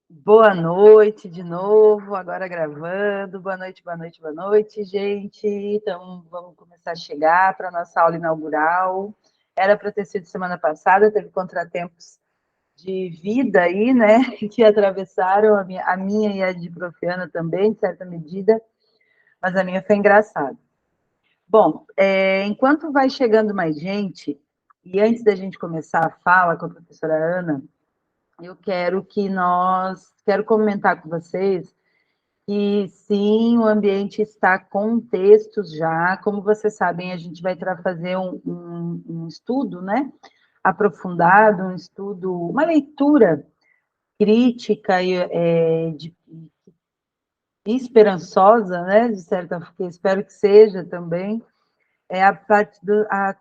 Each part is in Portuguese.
Boa noite de novo, agora gravando. Boa noite, boa noite, boa noite, gente. Então, vamos começar a chegar para a nossa aula inaugural. Era para ter sido semana passada, teve contratempos de vida aí, né, que atravessaram a minha e a de Profiana também, de certa medida, mas a minha foi engraçada. Bom, enquanto vai chegando mais gente, e antes da gente começar a fala com a professora Ana, eu quero comentar com vocês que sim, o ambiente está com textos já. Como vocês sabem, a gente vai fazer um estudo, né? Aprofundado, um estudo, uma leitura crítica e esperançosa, né? De certa forma, espero que seja também, é a parte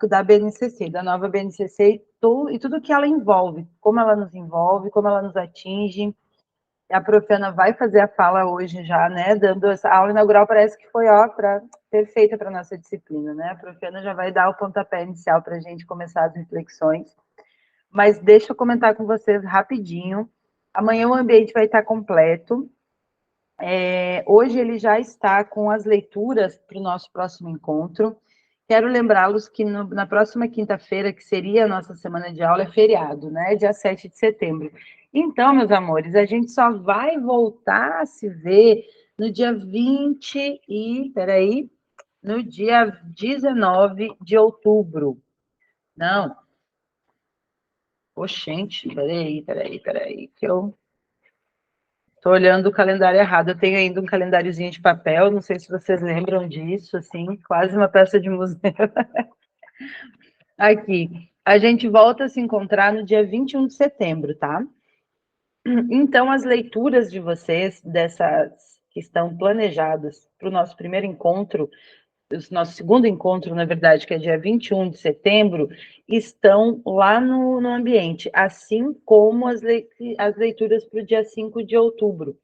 da BNCC, da nova BNCC e tudo que ela envolve, como ela nos envolve, como ela nos atinge. A Profiana vai fazer a fala hoje já, né? Dando essa aula inaugural, parece que foi perfeita para a nossa disciplina, né? A Profiana já vai dar o pontapé inicial para a gente começar as reflexões. Mas deixa eu comentar com vocês rapidinho. Amanhã o ambiente vai estar completo. Hoje ele já está com as leituras para o nosso próximo encontro. Quero lembrá-los que na próxima quinta-feira, que seria a nossa semana de aula, é feriado, né? Dia 7 de setembro. Então, meus amores, a gente só vai voltar a se ver no dia 20 e, peraí, no dia 19 de outubro. Não. Oxente, peraí, que eu estou olhando o calendário errado. Eu tenho ainda um calendáriozinho de papel, não sei se vocês lembram disso, assim, quase uma peça de museu. Aqui, a gente volta a se encontrar no dia 21 de setembro, tá? Então, as leituras de vocês, dessas que estão planejadas para o nosso primeiro encontro, o nosso segundo encontro, na verdade, que é dia 21 de setembro, estão lá no ambiente, assim como as leituras para o dia 5 de outubro.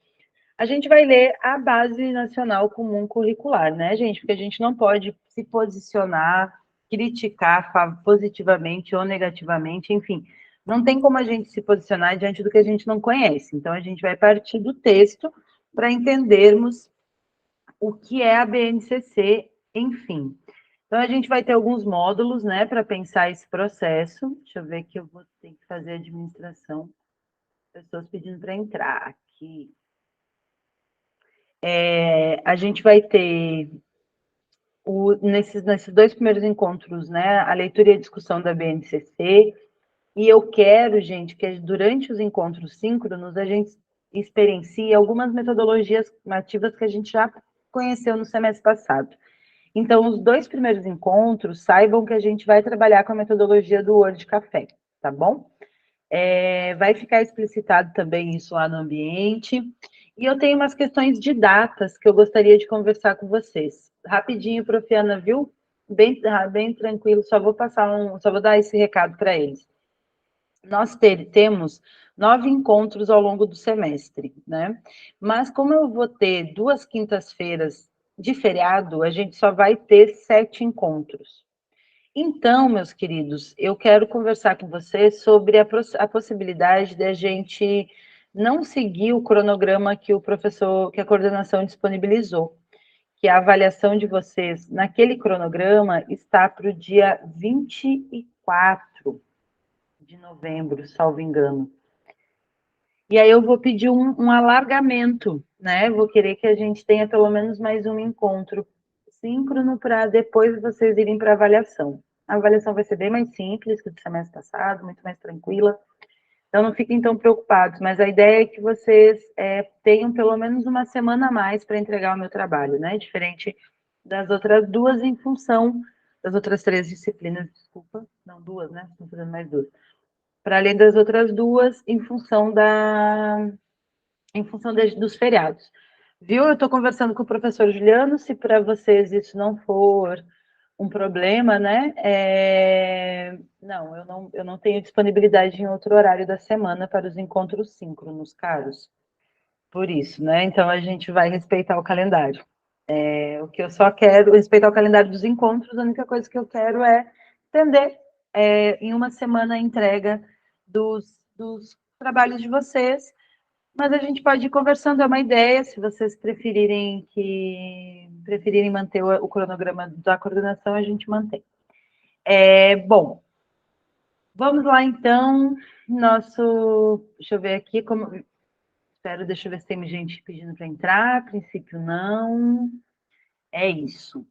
A gente vai ler a Base Nacional Comum Curricular, né, gente? Porque a gente não pode se posicionar, criticar positivamente ou negativamente, enfim. Não tem como a gente se posicionar diante do que a gente não conhece. Então, a gente vai partir do texto para entendermos o que é a BNCC, enfim. Então, a gente vai ter alguns módulos, né, para pensar esse processo. Deixa eu ver que eu vou ter que fazer administração. Pessoas pedindo para entrar aqui. A gente vai ter, nesses dois primeiros encontros, né, a leitura e a discussão da BNCC, e eu quero, gente, que durante os encontros síncronos a gente experiencie algumas metodologias nativas que a gente já conheceu no semestre passado. Então, os dois primeiros encontros, saibam que a gente vai trabalhar com a metodologia do Word Café, tá bom? Vai ficar explicitado também isso lá no ambiente. E eu tenho umas questões de datas que eu gostaria de conversar com vocês. Rapidinho, Profiana, viu? Bem tranquilo, só vou dar esse recado para eles. Nós temos 9 encontros ao longo do semestre, né? Mas como eu vou ter 2 quintas-feiras de feriado, a gente só vai ter 7 encontros. Então, meus queridos, eu quero conversar com vocês sobre a possibilidade de a gente não seguir o cronograma que que a coordenação disponibilizou, que a avaliação de vocês naquele cronograma está para o dia 24 de novembro, salvo engano. E aí eu vou pedir um alargamento, né? Vou querer que a gente tenha pelo menos mais um encontro síncrono para depois vocês irem para a avaliação. A avaliação vai ser bem mais simples que o do semestre passado, muito mais tranquila. Então não fiquem tão preocupados, mas a ideia é que vocês tenham pelo menos uma semana a mais para entregar o meu trabalho, né? Diferente das outras duas, em função das outras 3 disciplinas, desculpa, não duas, né? Estou fazendo mais duas. Para além das outras duas, em função dos feriados. Viu? Eu estou conversando com o professor Juliano, se para vocês isso não for um problema, né? Eu não tenho disponibilidade em outro horário da semana para os encontros síncronos, caros. Por isso, né? Então a gente vai respeitar o calendário. O que eu só quero, respeitar o calendário dos encontros, a única coisa que eu quero é entender em uma semana a entrega dos trabalhos de vocês, Mas a gente pode ir conversando, é uma ideia, se vocês preferirem manter o cronograma da coordenação, a gente mantém. Bom, vamos lá então, deixa eu ver aqui, deixa eu ver se tem gente pedindo para entrar, a princípio não, é isso.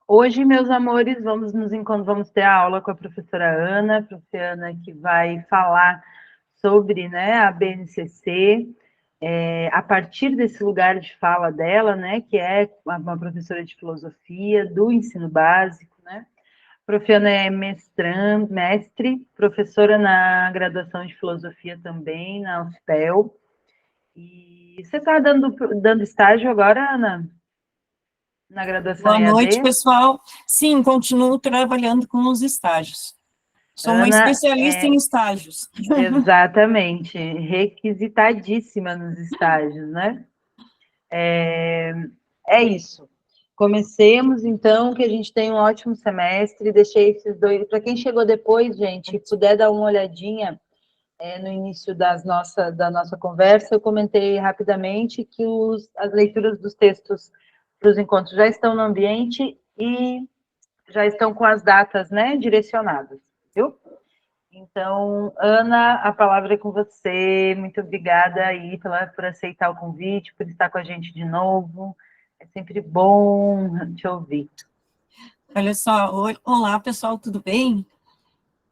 Hoje, meus amores, vamos ter a aula com a professora Ana, que vai falar sobre, né, a BNCC, a partir desse lugar de fala dela, né, que é uma professora de filosofia do ensino básico, né. A Prof. Ana é mestre, professora na graduação de filosofia também, na UFPEL. E você está dando estágio agora, Ana? Na graduação Boa noite, EAD? pessoal. Sim, continuo trabalhando com os estágios. Sou uma Ana especialista em estágios. exatamente, requisitadíssima nos estágios, né? É isso. Comecemos, então, que a gente tem um ótimo semestre. Deixei esses dois. Para quem chegou depois, gente, puder dar uma olhadinha no início da nossa conversa, eu comentei rapidamente que as leituras dos textos para os encontros já estão no ambiente e já estão com as datas, né, direcionadas, viu? Então, Ana, a palavra é com você. Muito obrigada aí por aceitar o convite, por estar com a gente de novo. É sempre bom te ouvir. Olha só, olá, pessoal, tudo bem?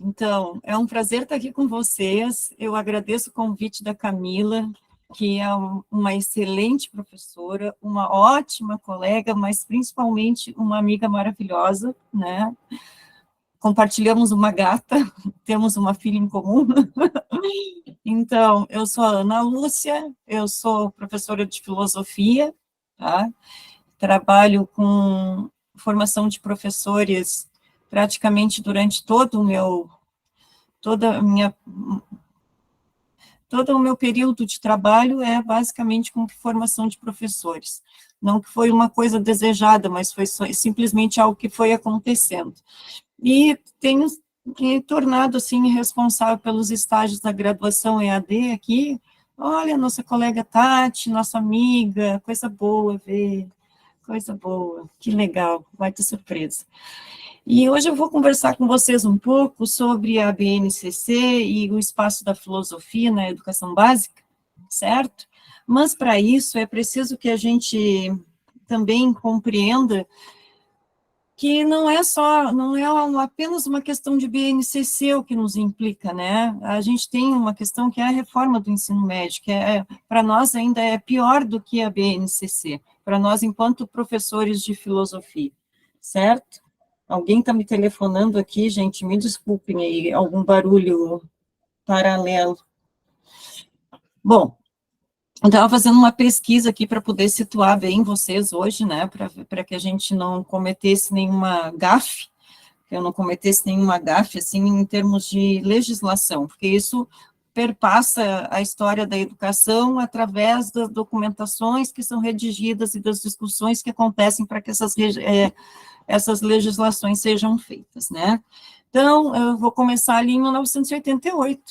Então, é um prazer estar aqui com vocês. Eu agradeço o convite da Camila, que é uma excelente professora, uma ótima colega, mas principalmente uma amiga maravilhosa, né? Compartilhamos uma gata, temos uma filha em comum. Então, eu sou a Ana Lúcia, eu sou professora de filosofia, tá? Trabalho com formação de professores praticamente durante toda a minha, todo o meu período de trabalho é basicamente com formação de professores. Não que foi uma coisa desejada, mas foi simplesmente algo que foi acontecendo. E tenho me tornado, assim, responsável pelos estágios da graduação EAD aqui. Olha, nossa colega Tati, nossa amiga, coisa boa ver, coisa boa, que legal, vai ter surpresa. E hoje eu vou conversar com vocês um pouco sobre a BNCC e o espaço da filosofia na educação básica, certo? Mas, para isso, é preciso que a gente também compreenda que não é apenas uma questão de BNCC o que nos implica, né? A gente tem uma questão que é a reforma do ensino médio, que para nós ainda é pior do que a BNCC, para nós enquanto professores de filosofia, certo? Alguém está me telefonando aqui, gente, me desculpem aí, algum barulho paralelo. Bom, eu estava fazendo uma pesquisa aqui para poder situar bem vocês hoje, né, para que a gente não cometesse nenhuma gafe, que eu não cometesse nenhuma gafe, assim, em termos de legislação, porque isso perpassa a história da educação através das documentações que são redigidas e das discussões que acontecem para que essas legislações sejam feitas, né? Então, eu vou começar ali em 1988,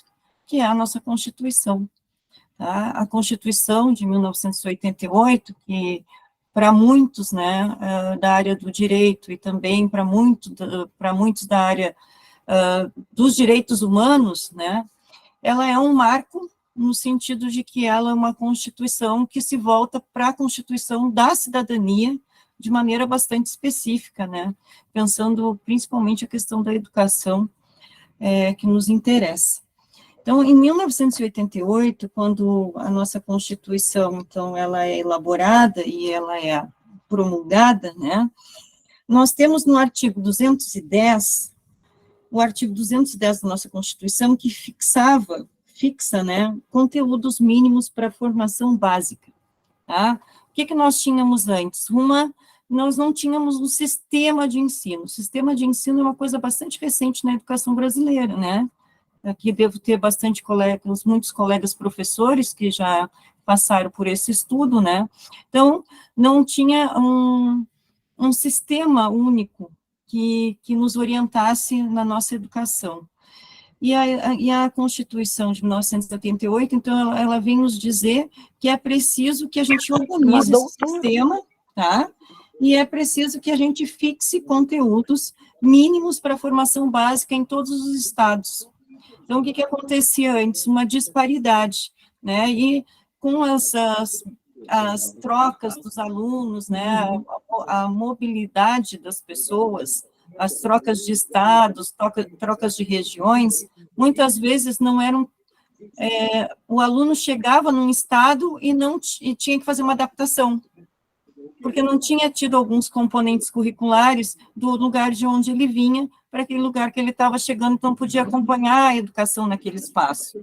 que é a nossa Constituição, tá? A Constituição de 1988, que para muitos, né, da área do direito e também para muitos da área dos direitos humanos, né, ela é um marco no sentido de que ela é uma Constituição que se volta para a Constituição da cidadania de maneira bastante específica, né, pensando principalmente a questão da educação que nos interessa. Então, em 1988, quando a nossa Constituição, então, ela é elaborada e ela é promulgada, né, nós temos no artigo 210, o artigo 210 da nossa Constituição, que fixa, né, conteúdos mínimos para a formação básica, tá? O que nós tínhamos antes? Nós não tínhamos um sistema de ensino. O sistema de ensino é uma coisa bastante recente na educação brasileira, né? Aqui devo ter muitos colegas professores que já passaram por esse estudo, né? Então, não tinha um sistema único que nos orientasse na nossa educação. E a Constituição de 1978, então, ela vem nos dizer que é preciso que a gente organize esse sistema, tá? E é preciso que a gente fixe conteúdos mínimos para a formação básica em todos os estados. Então, o que acontecia antes? Uma disparidade, né? E com as trocas dos alunos, né? A mobilidade das pessoas, as trocas de estados, trocas de regiões, muitas vezes não eram... o aluno chegava num estado e tinha que fazer uma adaptação, porque não tinha tido alguns componentes curriculares do lugar de onde ele vinha para aquele lugar que ele estava chegando, então podia acompanhar a educação naquele espaço.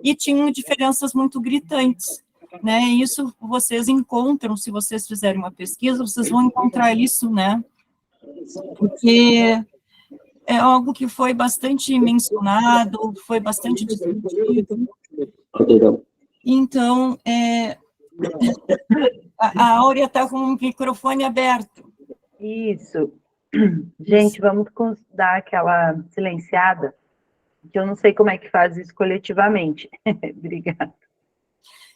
E tinham diferenças muito gritantes, né? Isso vocês encontram, se vocês fizerem uma pesquisa, vocês vão encontrar isso, né? Porque é algo que foi bastante mencionado, foi bastante discutido. Então, a Áurea está com o microfone aberto. Isso. Gente, vamos dar aquela silenciada, que eu não sei como é que faz isso coletivamente. Obrigada.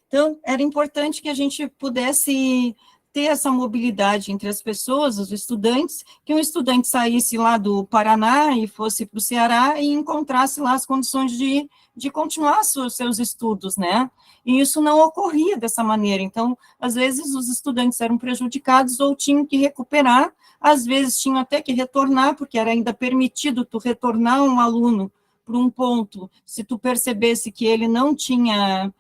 Então, era importante que a gente pudesse ter essa mobilidade entre as pessoas, os estudantes, que um estudante saísse lá do Paraná e fosse para o Ceará e encontrasse lá as condições de continuar seus estudos, né? E isso não ocorria dessa maneira. Então, às vezes, os estudantes eram prejudicados ou tinham que recuperar, às vezes tinham até que retornar, porque era ainda permitido tu retornar um aluno para um ponto, se tu percebesse que ele não tinha...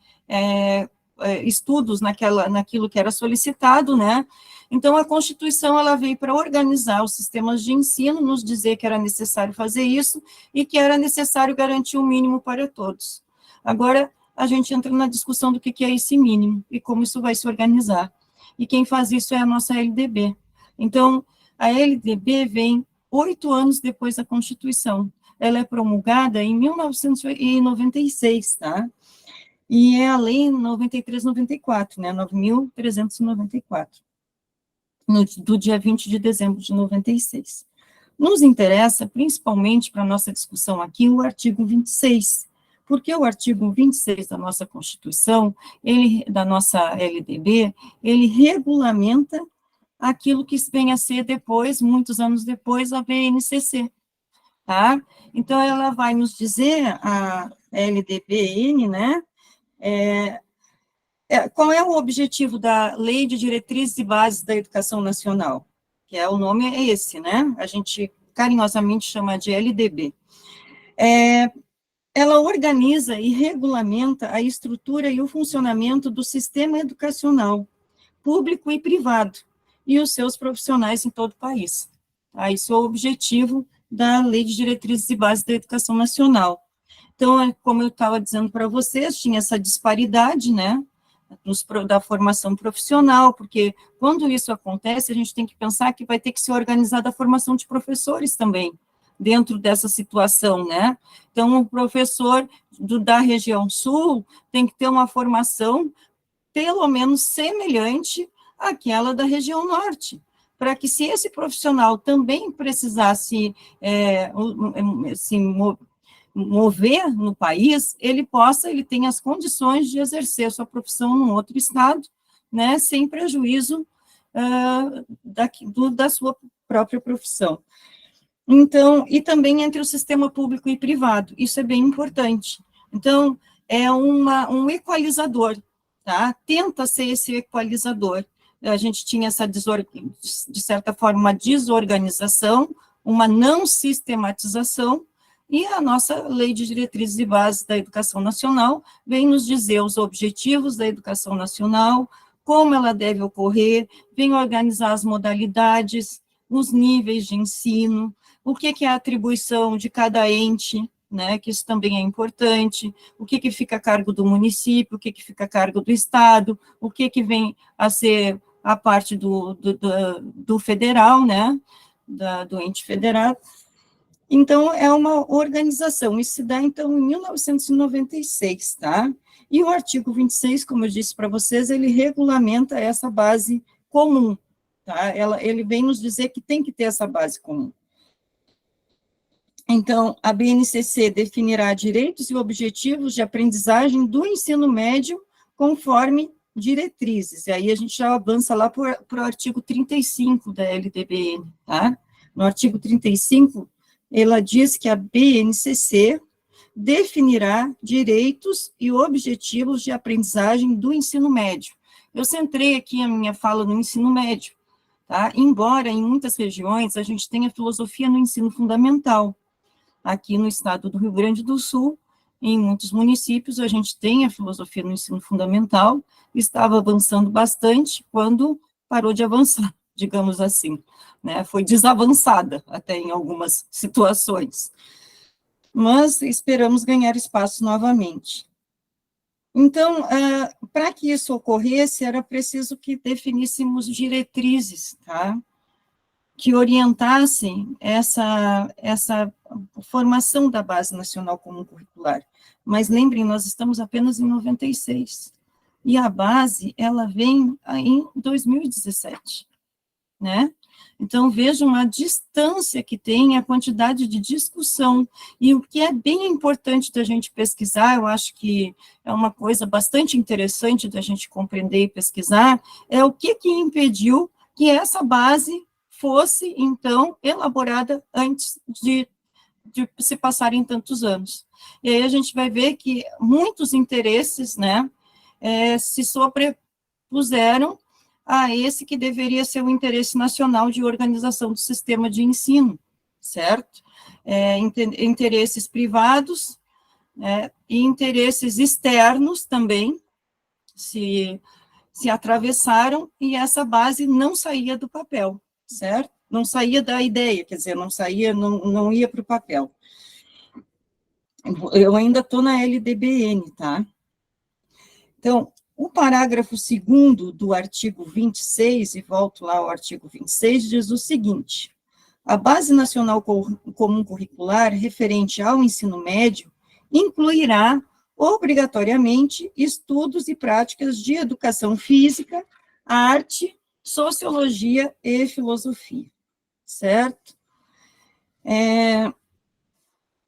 estudos naquilo que era solicitado, né? Então, a Constituição, ela veio para organizar os sistemas de ensino, nos dizer que era necessário fazer isso e que era necessário garantir o mínimo para todos. Agora, a gente entra na discussão do que é esse mínimo e como isso vai se organizar. E quem faz isso é a nossa LDB. Então, a LDB vem 8 anos depois da Constituição. Ela é promulgada em 1996, tá? E é a lei 9394, né, 9.394, do dia 20 de dezembro de 96. Nos interessa, principalmente para a nossa discussão aqui, o artigo 26, porque o artigo 26 da nossa Constituição, da nossa LDB, ele regulamenta aquilo que vem a ser depois, muitos anos depois, a BNCC, tá? Então, ela vai nos dizer, a LDBN, né, qual é o objetivo da Lei de Diretrizes e Bases da Educação Nacional? Que o nome é esse, né? A gente carinhosamente chama de LDB. Ela organiza e regulamenta a estrutura e o funcionamento do sistema educacional, público e privado, e os seus profissionais em todo o país. Tá? Isso é o objetivo da Lei de Diretrizes e Bases da Educação Nacional. Então, como eu estava dizendo para vocês, tinha essa disparidade, né, da formação profissional, porque quando isso acontece, a gente tem que pensar que vai ter que ser organizada a formação de professores também, dentro dessa situação, né? Então, o professor da região sul tem que ter uma formação, pelo menos, semelhante àquela da região norte, para que, se esse profissional também precisasse se mover no país, ele tenha as condições de exercer sua profissão num outro estado, né, sem prejuízo da sua própria profissão. Então, e também entre o sistema público e privado, isso é bem importante. Então, é um equalizador, tá? Tenta ser esse equalizador. A gente tinha de certa forma, uma desorganização, uma não sistematização, e a nossa Lei de Diretrizes e Bases da Educação Nacional vem nos dizer os objetivos da educação nacional, como ela deve ocorrer, vem organizar as modalidades, os níveis de ensino, o que é a atribuição de cada ente, né, que isso também é importante, o que fica a cargo do município, o que fica a cargo do Estado, o que vem a ser a parte do federal, né, do ente federado. Então, é uma organização, isso se dá, então, em 1996, tá? E o artigo 26, como eu disse para vocês, ele regulamenta essa base comum, tá? Ele vem nos dizer que tem que ter essa base comum. Então, a BNCC definirá direitos e objetivos de aprendizagem do ensino médio conforme diretrizes. E aí a gente já avança lá para o artigo 35 da LDBN, tá? No artigo 35, ela diz que a BNCC definirá direitos e objetivos de aprendizagem do ensino médio. Eu centrei aqui a minha fala no ensino médio, tá? Embora em muitas regiões a gente tenha filosofia no ensino fundamental. Aqui no estado do Rio Grande do Sul, em muitos municípios, a gente tem a filosofia no ensino fundamental, estava avançando bastante quando parou de avançar, digamos assim, né? Foi desavançada até em algumas situações. Mas esperamos ganhar espaço novamente. Então, para que isso ocorresse, era preciso que definíssemos diretrizes, tá? Que orientassem essa formação da Base Nacional Comum Curricular. Mas lembrem, nós estamos apenas em 96, e a base, ela vem em 2017, né? Então, vejam a distância que tem, a quantidade de discussão, e o que é bem importante da gente pesquisar, eu acho que é uma coisa bastante interessante da gente compreender e pesquisar, é o que impediu que essa base fosse, então, elaborada antes de se passarem tantos anos. E aí a gente vai ver que muitos interesses, né, se sobrepuseram a esse que deveria ser o interesse nacional de organização do sistema de ensino, certo? Interesses privados, e interesses externos também se atravessaram, e essa base não saía do papel, certo? Não saía da ideia, quer dizer, não ia para o papel. Eu ainda estou na LDBN, tá? Então, o parágrafo 2º do artigo 26, e volto lá ao artigo 26, diz o seguinte: a Base Nacional Comum Curricular referente ao ensino médio incluirá obrigatoriamente estudos e práticas de educação física, arte, sociologia e filosofia, certo?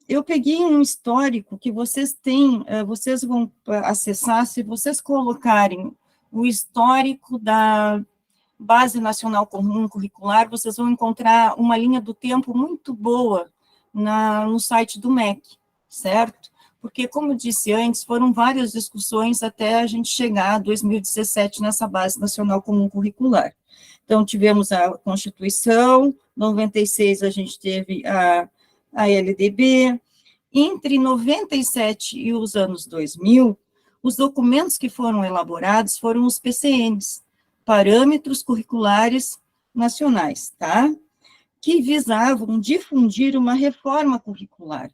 Eu peguei um histórico que vocês têm, vocês vão acessar, se vocês colocarem o histórico da Base Nacional Comum Curricular, vocês vão encontrar uma linha do tempo muito boa no site do MEC, certo? Porque, como eu disse antes, foram várias discussões até a gente chegar a 2017 nessa Base Nacional Comum Curricular. Então, tivemos a Constituição, 96 a gente teve a LDB. Entre 97 e os anos 2000, os documentos que foram elaborados foram os PCNs, Parâmetros Curriculares Nacionais, tá? Que visavam difundir uma reforma curricular.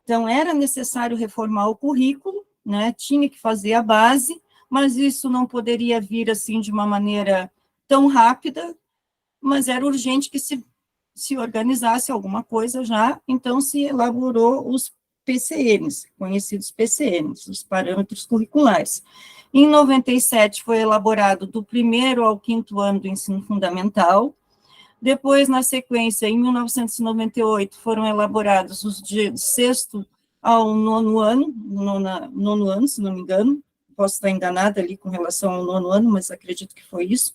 Então, era necessário reformar o currículo, né? Tinha que fazer a base, mas isso não poderia vir assim de uma maneira tão rápida, mas era urgente que se organizasse alguma coisa já, então se elaborou os PCNs, conhecidos PCNs, os parâmetros curriculares. Em 97 foi elaborado do 1º ao 5º ano do ensino fundamental, depois, na sequência, em 1998, foram elaborados os de 6º ao 9º ano, nono ano, se não me engano, posso estar enganada ali com relação ao 9º ano, mas acredito que foi isso.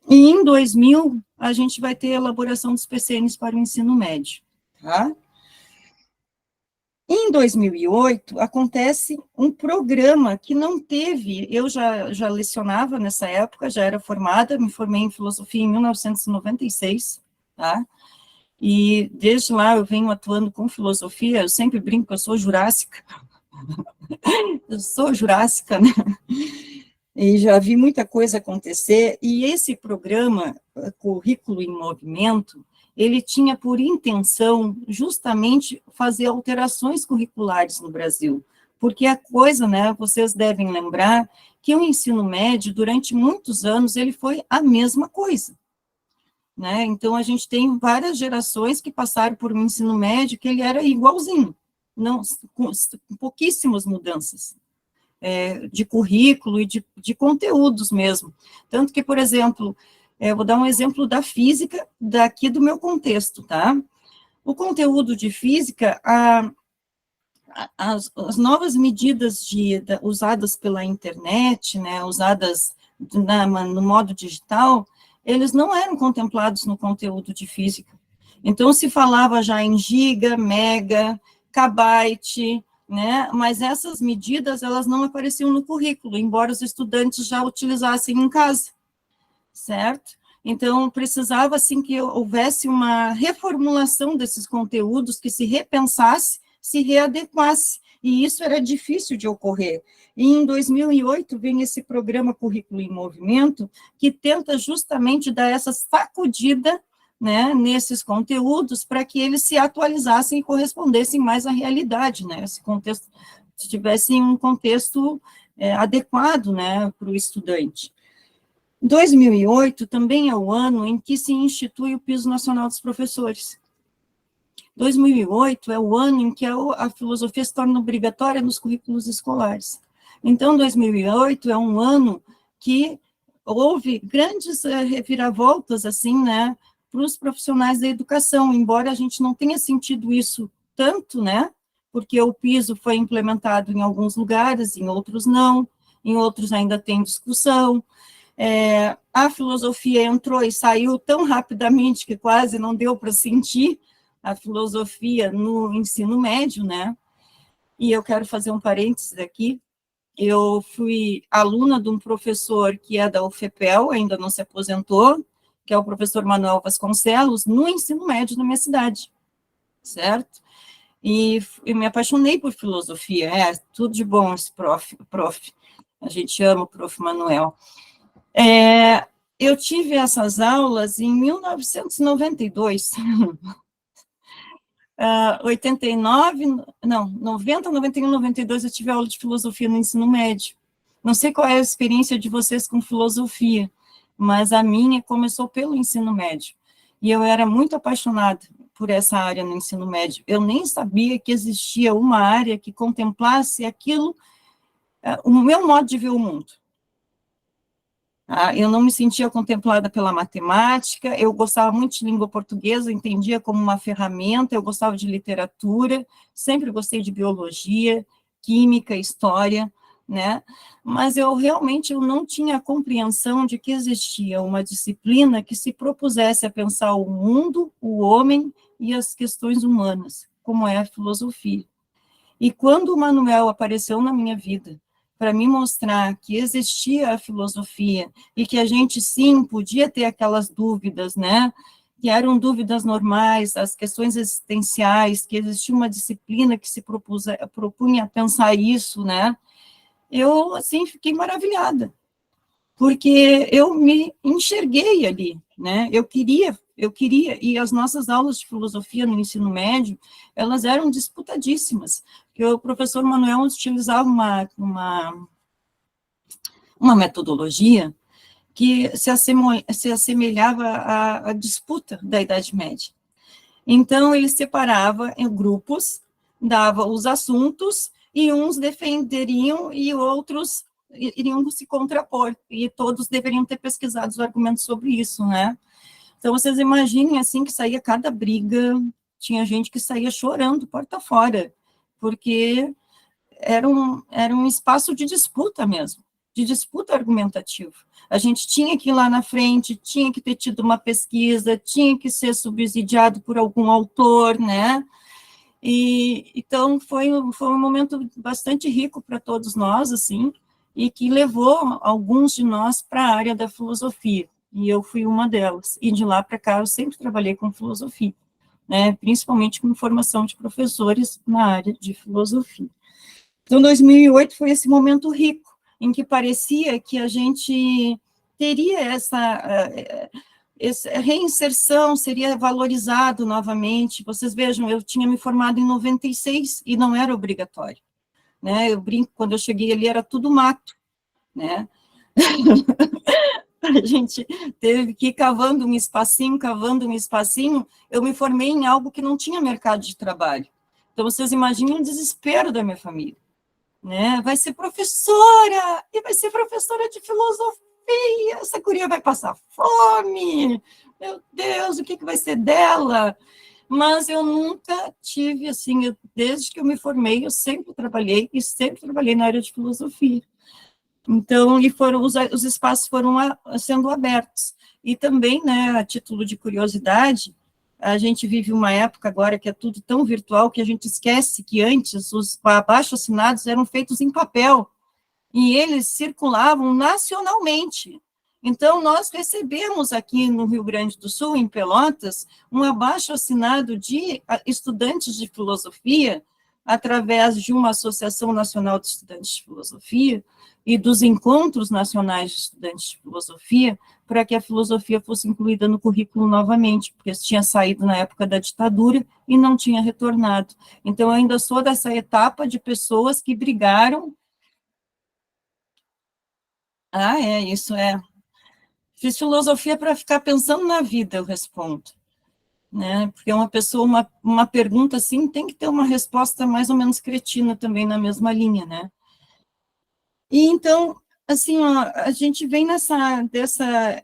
E em 2000, a gente vai ter a elaboração dos PCNs para o ensino médio, tá? Em 2008, acontece um programa que não teve, eu já lecionava nessa época, já era formada, me formei em filosofia em 1996, tá? E desde lá eu venho atuando com filosofia, eu sempre brinco que eu sou jurássica, eu sou jurássica, né? E já vi muita coisa acontecer, e esse programa, Currículo em Movimento, ele tinha por intenção justamente fazer alterações curriculares no Brasil, porque a coisa, né, vocês devem lembrar que o ensino médio, durante muitos anos, ele foi a mesma coisa, né, então a gente tem várias gerações que passaram por um ensino médio que ele era igualzinho, não, com pouquíssimas mudanças, de currículo e de conteúdos mesmo, tanto que, por exemplo, vou dar um exemplo da física daqui do meu contexto, tá? O conteúdo de física, as novas medidas usadas pela internet, né, usadas no modo digital, eles não eram contemplados no conteúdo de física. Então, se falava já em giga, mega, kbyte, né, mas essas medidas, elas não apareciam no currículo, embora os estudantes já utilizassem em casa, certo? Então, precisava, assim, que houvesse uma reformulação desses conteúdos, que se repensasse, se readequasse, e isso era difícil de ocorrer. E em 2008 vem esse programa Currículo em Movimento, que tenta justamente dar essa sacudida, né, nesses conteúdos, para que eles se atualizassem e correspondessem mais à realidade, né, esse contexto, se tivessem um contexto adequado, né, para o estudante. 2008 também é o ano em que se institui o Piso Nacional dos Professores. 2008 é o ano em que a filosofia se torna obrigatória nos currículos escolares. Então, 2008 é um ano que houve grandes reviravoltas, assim, né, para os profissionais da educação, embora a gente não tenha sentido isso tanto, né, porque o piso foi implementado em alguns lugares, em outros não, em outros ainda tem discussão. A filosofia entrou e saiu tão rapidamente que quase não deu para sentir a filosofia no ensino médio, né? E eu quero fazer um parênteses aqui. Eu fui aluna de um professor que é da UFPEL, ainda não se aposentou, que é o professor Manuel Vasconcelos, no ensino médio na minha cidade, certo? E me apaixonei por filosofia, tudo de bom esse prof. A gente ama o prof. Manuel. Eu tive essas aulas em 1992, 89, não, 90, 91, 92, eu tive aula de filosofia no ensino médio. Não sei qual é a experiência de vocês com filosofia, mas a minha começou pelo ensino médio. E eu era muito apaixonada por essa área no ensino médio. Eu nem sabia que existia uma área que contemplasse aquilo, o meu modo de ver o mundo. Eu não me sentia contemplada pela matemática, eu gostava muito de língua portuguesa, entendia como uma ferramenta, eu gostava de literatura, sempre gostei de biologia, química, história, né? Mas eu realmente não tinha a compreensão de que existia uma disciplina que se propusesse a pensar o mundo, o homem e as questões humanas, como é a filosofia. E quando o Manuel apareceu na minha vida, para me mostrar que existia a filosofia e que a gente, sim, podia ter aquelas dúvidas, né, que eram dúvidas normais, as questões existenciais, que existia uma disciplina que se propunha a pensar isso, né, eu, assim, fiquei maravilhada, porque eu me enxerguei ali, né, eu queria, e as nossas aulas de filosofia no ensino médio, elas eram disputadíssimas, porque o professor Manuel utilizava uma metodologia que se assemelhava à disputa da Idade Média. Então, ele separava em grupos, dava os assuntos, e uns defenderiam e outros iriam se contrapor, e todos deveriam ter pesquisado os argumentos sobre isso, né? Então, vocês imaginem, assim, que saía cada briga, tinha gente que saía chorando, porta fora, porque era um espaço de disputa mesmo, de disputa argumentativa. A gente tinha que ir lá na frente, tinha que ter tido uma pesquisa, tinha que ser subsidiado por algum autor, né? E, então, foi um momento bastante rico para todos nós, assim, e que levou alguns de nós para a área da filosofia, e eu fui uma delas. E de lá para cá eu sempre trabalhei com filosofia, né, principalmente com formação de professores na área de filosofia. Então, 2008 foi esse momento rico, em que parecia que a gente teria essa reinserção, seria valorizado novamente. Vocês vejam, eu tinha me formado em 96 e não era obrigatório, né? Eu brinco, quando eu cheguei ali era tudo mato, né? A gente teve que ir cavando um espacinho, eu me formei em algo que não tinha mercado de trabalho. Então, vocês imaginem o desespero da minha família, né? Vai ser professora, e vai ser professora de filosofia, essa guria vai passar fome, meu Deus, o que vai ser dela? mas eu nunca tive, assim, desde que eu me formei, eu sempre trabalhei, e sempre trabalhei na área de filosofia. Então, e foram, os espaços foram sendo abertos. E também, né, a título de curiosidade, a gente vive uma época agora que é tudo tão virtual que a gente esquece que antes os abaixo-assinados eram feitos em papel, e eles circulavam nacionalmente. Então, nós recebemos aqui no Rio Grande do Sul, em Pelotas, um abaixo-assinado de estudantes de filosofia, através de uma Associação Nacional de Estudantes de Filosofia e dos Encontros Nacionais de Estudantes de Filosofia, para que a filosofia fosse incluída no currículo novamente, porque tinha saído na época da ditadura e não tinha retornado. Então, eu ainda sou dessa etapa de pessoas que brigaram. Ah, é, isso é. Fiz filosofia para ficar pensando na vida, eu respondo, né? Porque uma pessoa, uma pergunta assim, tem que ter uma resposta mais ou menos cretina também na mesma linha, né? E então, assim, ó, a gente vem dessa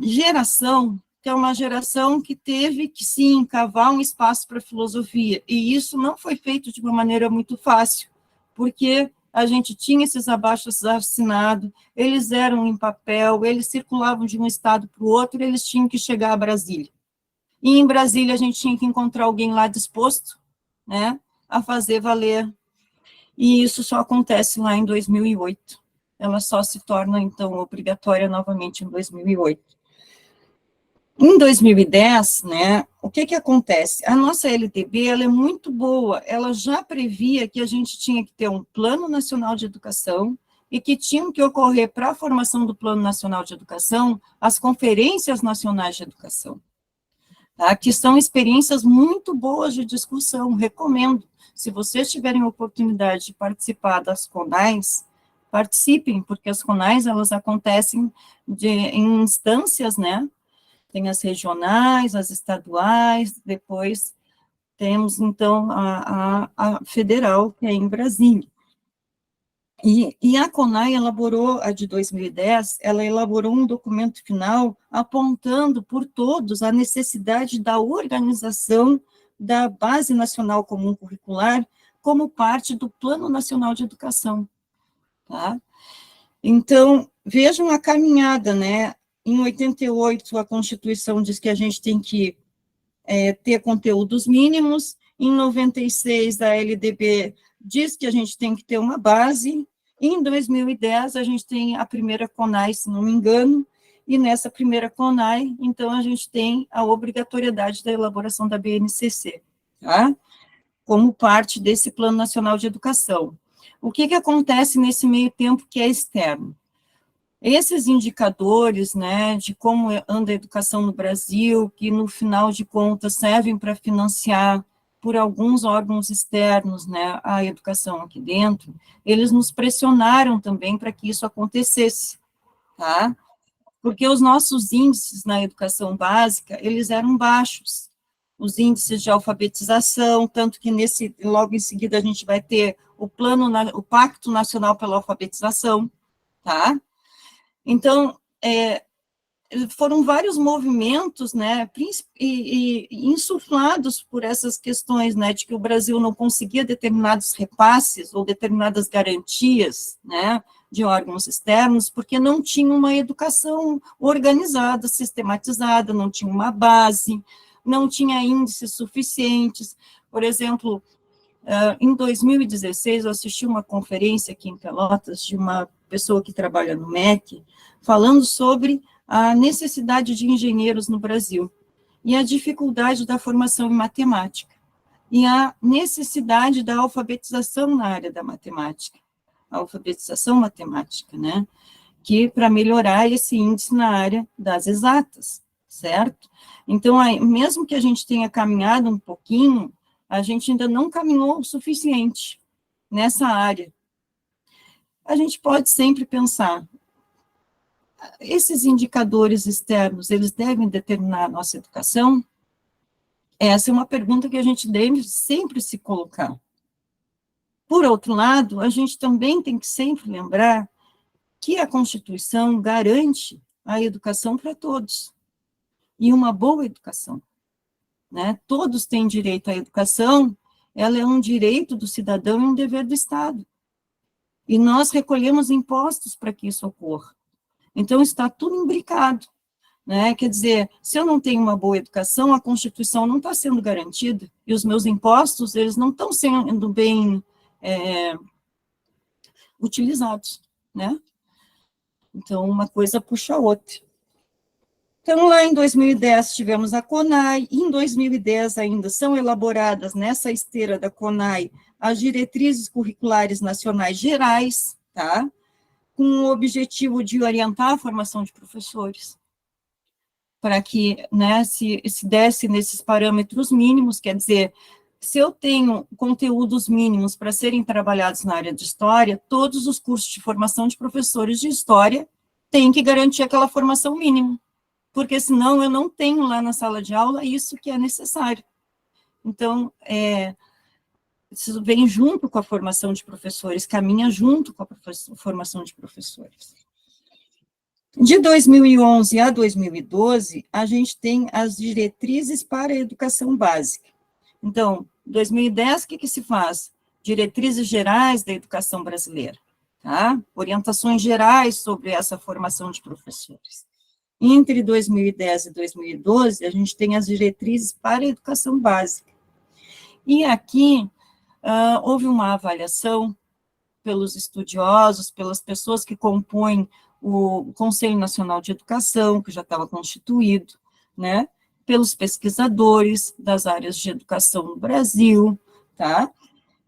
geração, que é uma geração que teve que, sim, cavar um espaço para a filosofia, e isso não foi feito de uma maneira muito fácil, porque a gente tinha esses abaixo-assinados, eles eram em papel, eles circulavam de um estado para o outro, eles tinham que chegar a Brasília. E em Brasília a gente tinha que encontrar alguém lá disposto, né, a fazer valer, e isso só acontece lá em 2008. Ela só se torna, então, obrigatória novamente em 2008. Em 2010, né, o que acontece? A nossa LDB, ela é muito boa, ela já previa que a gente tinha que ter um Plano Nacional de Educação e que tinham que ocorrer para a formação do Plano Nacional de Educação as conferências nacionais de educação, tá? Que são experiências muito boas de discussão, recomendo. Se vocês tiverem oportunidade de participar das CONAIs, participem, porque as CONAIs, elas acontecem em instâncias, né? Tem as regionais, as estaduais, depois temos, então, a federal, que é em Brasília. E a CONAI elaborou, a de 2010, ela elaborou um documento final apontando por todos a necessidade da organização da Base Nacional Comum Curricular como parte do Plano Nacional de Educação, tá? Então, vejam a caminhada, né? Em 88, a Constituição diz que a gente tem que ter conteúdos mínimos, em 96, a LDB diz que a gente tem que ter uma base, em 2010, a gente tem a primeira CONAI, se não me engano, e nessa primeira CONAI, então, a gente tem a obrigatoriedade da elaboração da BNCC, tá? Como parte desse Plano Nacional de Educação. O que acontece nesse meio tempo que é externo? Esses indicadores, né, de como anda a educação no Brasil, que no final de contas servem para financiar por alguns órgãos externos, né, a educação aqui dentro, eles nos pressionaram também para que isso acontecesse, tá? Porque os nossos índices na educação básica, eles eram baixos, os índices de alfabetização, tanto que logo em seguida a gente vai ter o Pacto Nacional pela Alfabetização, tá? Então, foram vários movimentos, né, e insuflados por essas questões, né, de que o Brasil não conseguia determinados repasses ou determinadas garantias, né, de órgãos externos, porque não tinha uma educação organizada, sistematizada, não tinha uma base, não tinha índices suficientes. Por exemplo, em 2016, eu assisti uma conferência aqui em Pelotas de uma pessoa que trabalha no MEC, falando sobre a necessidade de engenheiros no Brasil e a dificuldade da formação em matemática e a necessidade da alfabetização na área da matemática, a alfabetização matemática, né, que para melhorar esse índice na área das exatas, certo? Então, mesmo que a gente tenha caminhado um pouquinho, a gente ainda não caminhou o suficiente nessa área. A gente pode sempre pensar, esses indicadores externos, eles devem determinar a nossa educação? Essa é uma pergunta que a gente deve sempre se colocar. Por outro lado, a gente também tem que sempre lembrar que a Constituição garante a educação para todos, e uma boa educação. né? Todos têm direito à educação, ela é um direito do cidadão e um dever do Estado. E nós recolhemos impostos para que isso ocorra. Então, está tudo imbricado, né? Quer dizer, se eu não tenho uma boa educação, a Constituição não está sendo garantida, e os meus impostos, eles não estão sendo bem utilizados, né? Então, uma coisa puxa a outra. Então, lá em 2010, tivemos a CONAI, em 2010 ainda são elaboradas, nessa esteira da CONAI, as diretrizes curriculares nacionais gerais, tá? Com o objetivo de orientar a formação de professores, para que, né, se desse nesses parâmetros mínimos, quer dizer, se eu tenho conteúdos mínimos para serem trabalhados na área de história, todos os cursos de formação de professores de história têm que garantir aquela formação mínima, porque senão eu não tenho lá na sala de aula isso que é necessário. Então, isso vem junto com a formação de professores, caminha junto com a formação de professores. De 2011 a 2012, a gente tem as diretrizes para a educação básica. Então, 2010, o que se faz? Diretrizes gerais da educação brasileira, tá? Orientações gerais sobre essa formação de professores. Entre 2010 e 2012, a gente tem as diretrizes para a educação básica. E aqui, houve uma avaliação pelos estudiosos, pelas pessoas que compõem o Conselho Nacional de Educação, que já estava constituído, né, pelos pesquisadores das áreas de educação no Brasil, tá,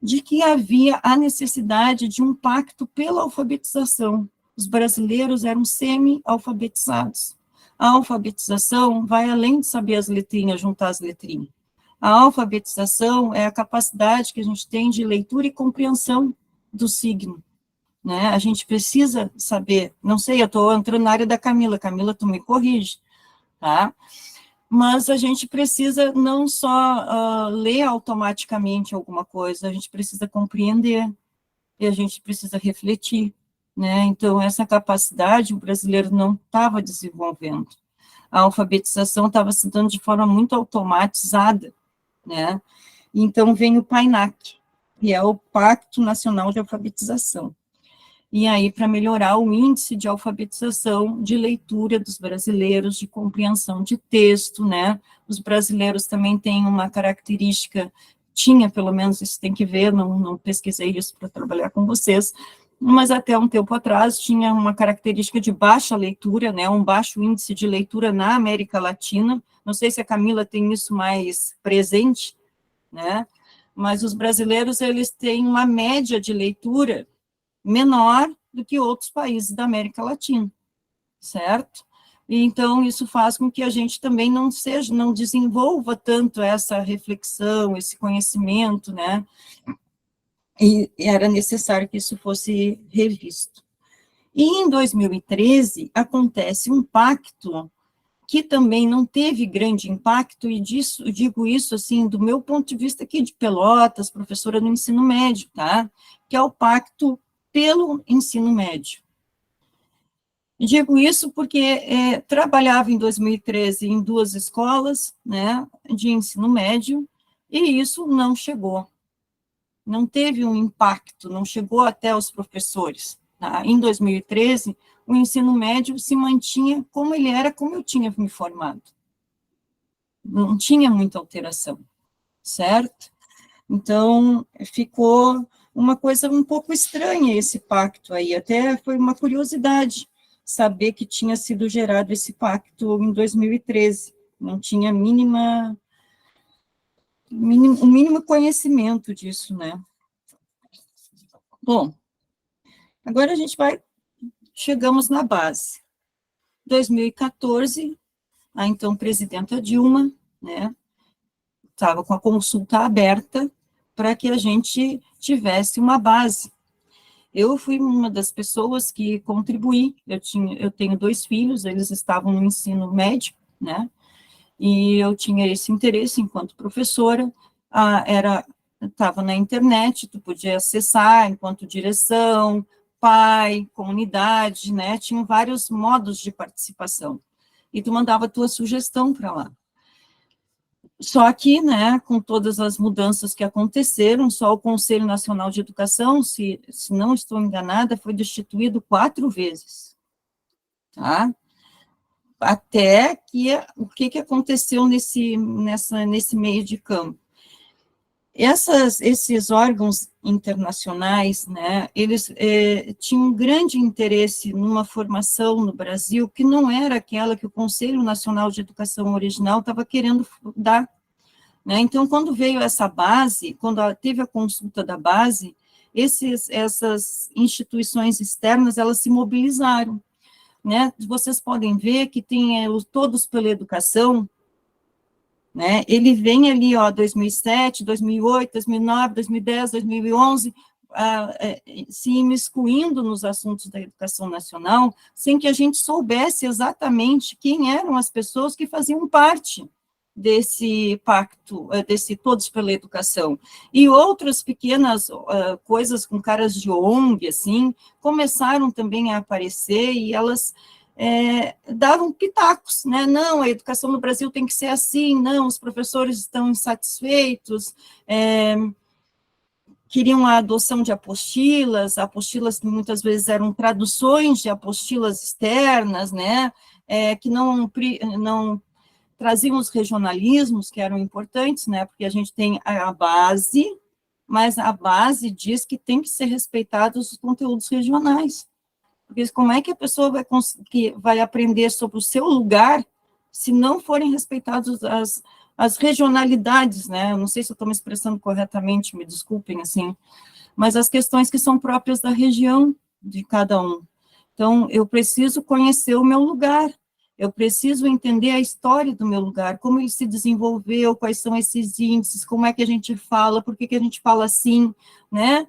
de que havia a necessidade de um pacto pela alfabetização. Os brasileiros eram semi-alfabetizados. A alfabetização vai além de saber as letrinhas, juntar as letrinhas. A alfabetização é a capacidade que a gente tem de leitura e compreensão do signo, né? A gente precisa saber, não sei, eu estou entrando na área da Camila, tu me corrige, tá? Mas a gente precisa não só ler automaticamente alguma coisa, a gente precisa compreender, e a gente precisa refletir, né? Então, essa capacidade o brasileiro não estava desenvolvendo. A alfabetização estava se dando de forma muito automatizada, né? Então, vem o PAINAC, que é o Pacto Nacional de Alfabetização. E aí, para melhorar o índice de alfabetização, de leitura dos brasileiros, de compreensão de texto, né? Os brasileiros também têm uma característica, tinha pelo menos, isso tem que ver, não pesquisei isso para trabalhar com vocês, mas até um tempo atrás tinha uma característica de baixa leitura, né? Um baixo índice de leitura na América Latina. Não sei se a Camila tem isso mais presente, né? Mas os brasileiros, eles têm uma média de leitura menor do que outros países da América Latina, certo? E então, isso faz com que a gente também não desenvolva tanto essa reflexão, esse conhecimento, né? E era necessário que isso fosse revisto. E em 2013, acontece um pacto que também não teve grande impacto, e digo isso, assim, do meu ponto de vista aqui de Pelotas, professora do ensino médio, tá? Que é o Pacto pelo Ensino Médio. E digo isso porque trabalhava em 2013 em 2 escolas, né, de ensino médio, e isso não chegou. Não teve um impacto, não chegou até os professores. Tá? Em 2013, o ensino médio se mantinha como ele era, como eu tinha me formado. Não tinha muita alteração, certo? Então, ficou uma coisa um pouco estranha esse pacto aí, até foi uma curiosidade saber que tinha sido gerado esse pacto em 2013, não tinha o mínimo conhecimento disso, né? Bom, agora a gente chegamos na base. 2014, a então presidenta Dilma, né, estava com a consulta aberta para que a gente tivesse uma base. Eu fui uma das pessoas que contribuí, eu tenho 2 filhos, eles estavam no ensino médio, né, e eu tinha esse interesse enquanto professora, estava na internet, tu podia acessar enquanto direção, pai, comunidade, né, tinham vários modos de participação, e tu mandava a tua sugestão para lá. Só que, né, com todas as mudanças que aconteceram, só o Conselho Nacional de Educação, se não estou enganada, foi destituído 4 vezes, tá? Até que, o que aconteceu nesse meio de campo? Esses órgãos internacionais, né, eles tinham um grande interesse numa formação no Brasil que não era aquela que o Conselho Nacional de Educação original estava querendo dar, né? Então, quando veio essa base, quando teve a consulta da base, essas instituições externas, elas se mobilizaram, né? Vocês podem ver que tem o Todos pela Educação, né? Ele vem ali, ó, 2007, 2008, 2009, 2010, 2011, se imiscuindo nos assuntos da educação nacional, sem que a gente soubesse exatamente quem eram as pessoas que faziam parte desse pacto, desse Todos pela Educação. E outras pequenas coisas com caras de ONG, assim, começaram também a aparecer, e elas davam pitacos, né? Não, a educação no Brasil tem que ser assim, não, os professores estão insatisfeitos, queriam a adoção de apostilas que muitas vezes eram traduções de apostilas externas, né? Que não traziam os regionalismos, que eram importantes, né? Porque a gente tem a base, mas a base diz que tem que ser respeitados os conteúdos regionais. Porque como é que a pessoa vai aprender sobre o seu lugar se não forem respeitadas as regionalidades, né? Eu não sei se eu estou me expressando corretamente, me desculpem, assim, mas as questões que são próprias da região de cada um. Então, eu preciso conhecer o meu lugar, eu preciso entender a história do meu lugar, como ele se desenvolveu, quais são esses índices, como é que a gente fala, por que a gente fala assim, né?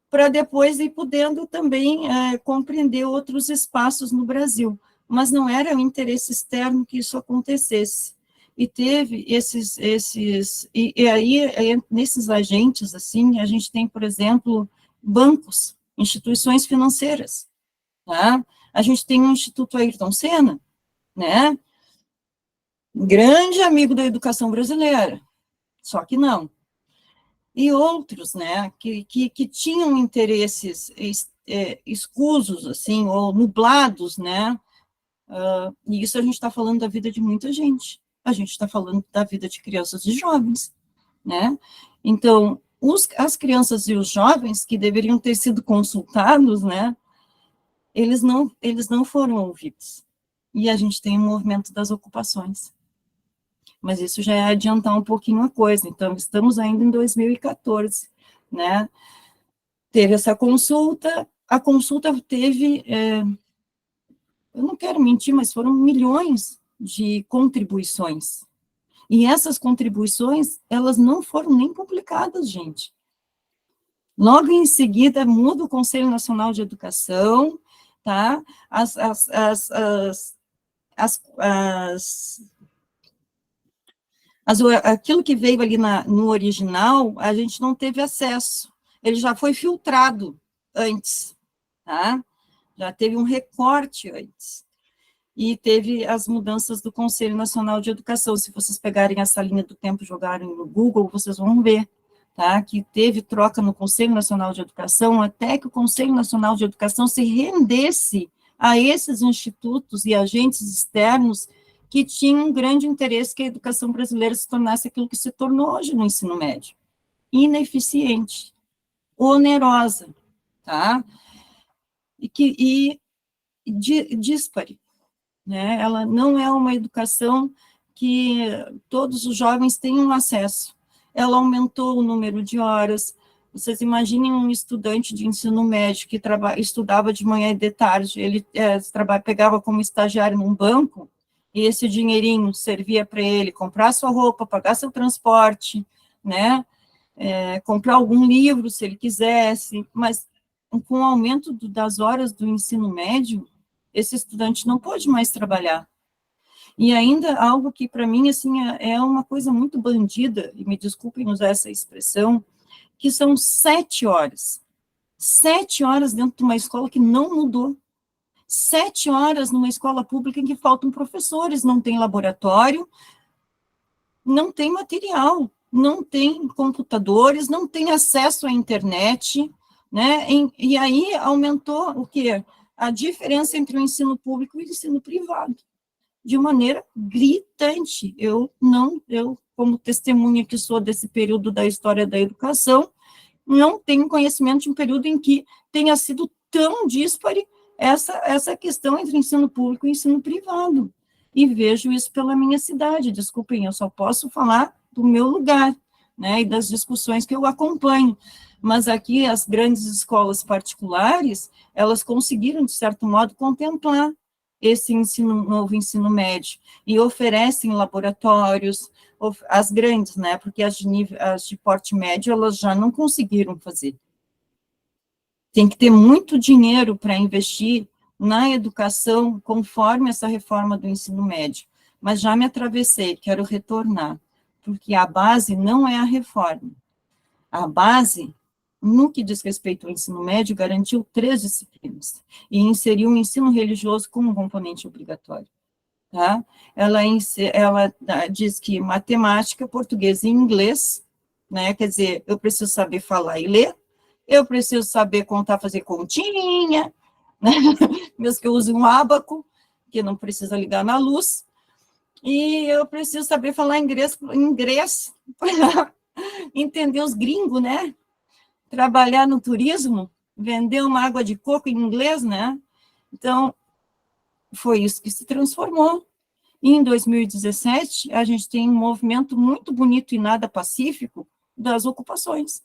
Para depois ir podendo também compreender outros espaços no Brasil. Mas não era o interesse externo que isso acontecesse. E teve e aí, nesses agentes, assim, a gente tem, por exemplo, bancos, instituições financeiras, tá? A gente tem o Instituto Ayrton Senna, né? Grande amigo da educação brasileira, só que não. E outros, né, que tinham interesses escusos, assim, ou nublados, né, e isso a gente está falando da vida de muita gente, a gente está falando da vida de crianças e jovens, né, então, as crianças e os jovens que deveriam ter sido consultados, né, eles não foram ouvidos, e a gente tem o movimento das ocupações. Mas isso já é adiantar um pouquinho a coisa. Então, estamos ainda em 2014, né? Teve essa consulta, a consulta teve, eu não quero mentir, mas foram milhões de contribuições. E essas contribuições, elas não foram nem publicadas, gente. Logo em seguida, muda o Conselho Nacional de Educação, tá? Aquilo que veio ali no original, a gente não teve acesso. Ele já foi filtrado antes, tá? Já teve um recorte antes. E teve as mudanças do Conselho Nacional de Educação. Se vocês pegarem essa linha do tempo e jogarem no Google, vocês vão ver, tá? Que teve troca no Conselho Nacional de Educação, até que o Conselho Nacional de Educação se rendesse a esses institutos e agentes externos que tinham um grande interesse que a educação brasileira se tornasse aquilo que se tornou hoje no ensino médio. Ineficiente, onerosa, tá? E díspare, né? Ela não é uma educação que todos os jovens tenham acesso. Ela aumentou o número de horas. Vocês imaginem um estudante de ensino médio que estudava de manhã e de tarde, ele pegava como estagiário num banco, e esse dinheirinho servia para ele comprar sua roupa, pagar seu transporte, né? Comprar algum livro, se ele quisesse, mas com o aumento das horas do ensino médio, esse estudante não pode mais trabalhar. E ainda algo que, para mim, assim, é uma coisa muito bandida, e me desculpem usar essa expressão, que são 7 horas. 7 horas dentro de uma escola que não mudou. 7 horas numa escola pública em que faltam professores, não tem laboratório, não tem material, não tem computadores, não tem acesso à internet, né? E aí aumentou o quê? A diferença entre o ensino público e o ensino privado, de maneira gritante. Eu, como testemunha que sou desse período da história da educação, não tenho conhecimento de um período em que tenha sido tão díspare essa questão entre ensino público e ensino privado. E vejo isso pela minha cidade, desculpem, eu só posso falar do meu lugar, né, e das discussões que eu acompanho. Mas aqui, as grandes escolas particulares, elas conseguiram, de certo modo, contemplar esse novo ensino médio, e oferecem laboratórios, as grandes, né, porque as de porte médio, elas já não conseguiram fazer. Tem que ter muito dinheiro para investir na educação, conforme essa reforma do ensino médio. Mas já me atravessei, quero retornar, porque a base não é a reforma. A base, no que diz respeito ao ensino médio, garantiu 3 disciplinas, e inseriu o ensino religioso como componente obrigatório. Tá? Ela diz que matemática, português e inglês, né? Quer dizer, eu preciso saber falar e ler, eu preciso saber contar, fazer continha, né? Mesmo que eu use um ábaco, que não precisa ligar na luz, e eu preciso saber falar inglês para entender os gringos, né? Trabalhar no turismo, vender uma água de coco em inglês, né? Então, foi isso que se transformou. E em 2017, a gente tem um movimento muito bonito e nada pacífico das ocupações,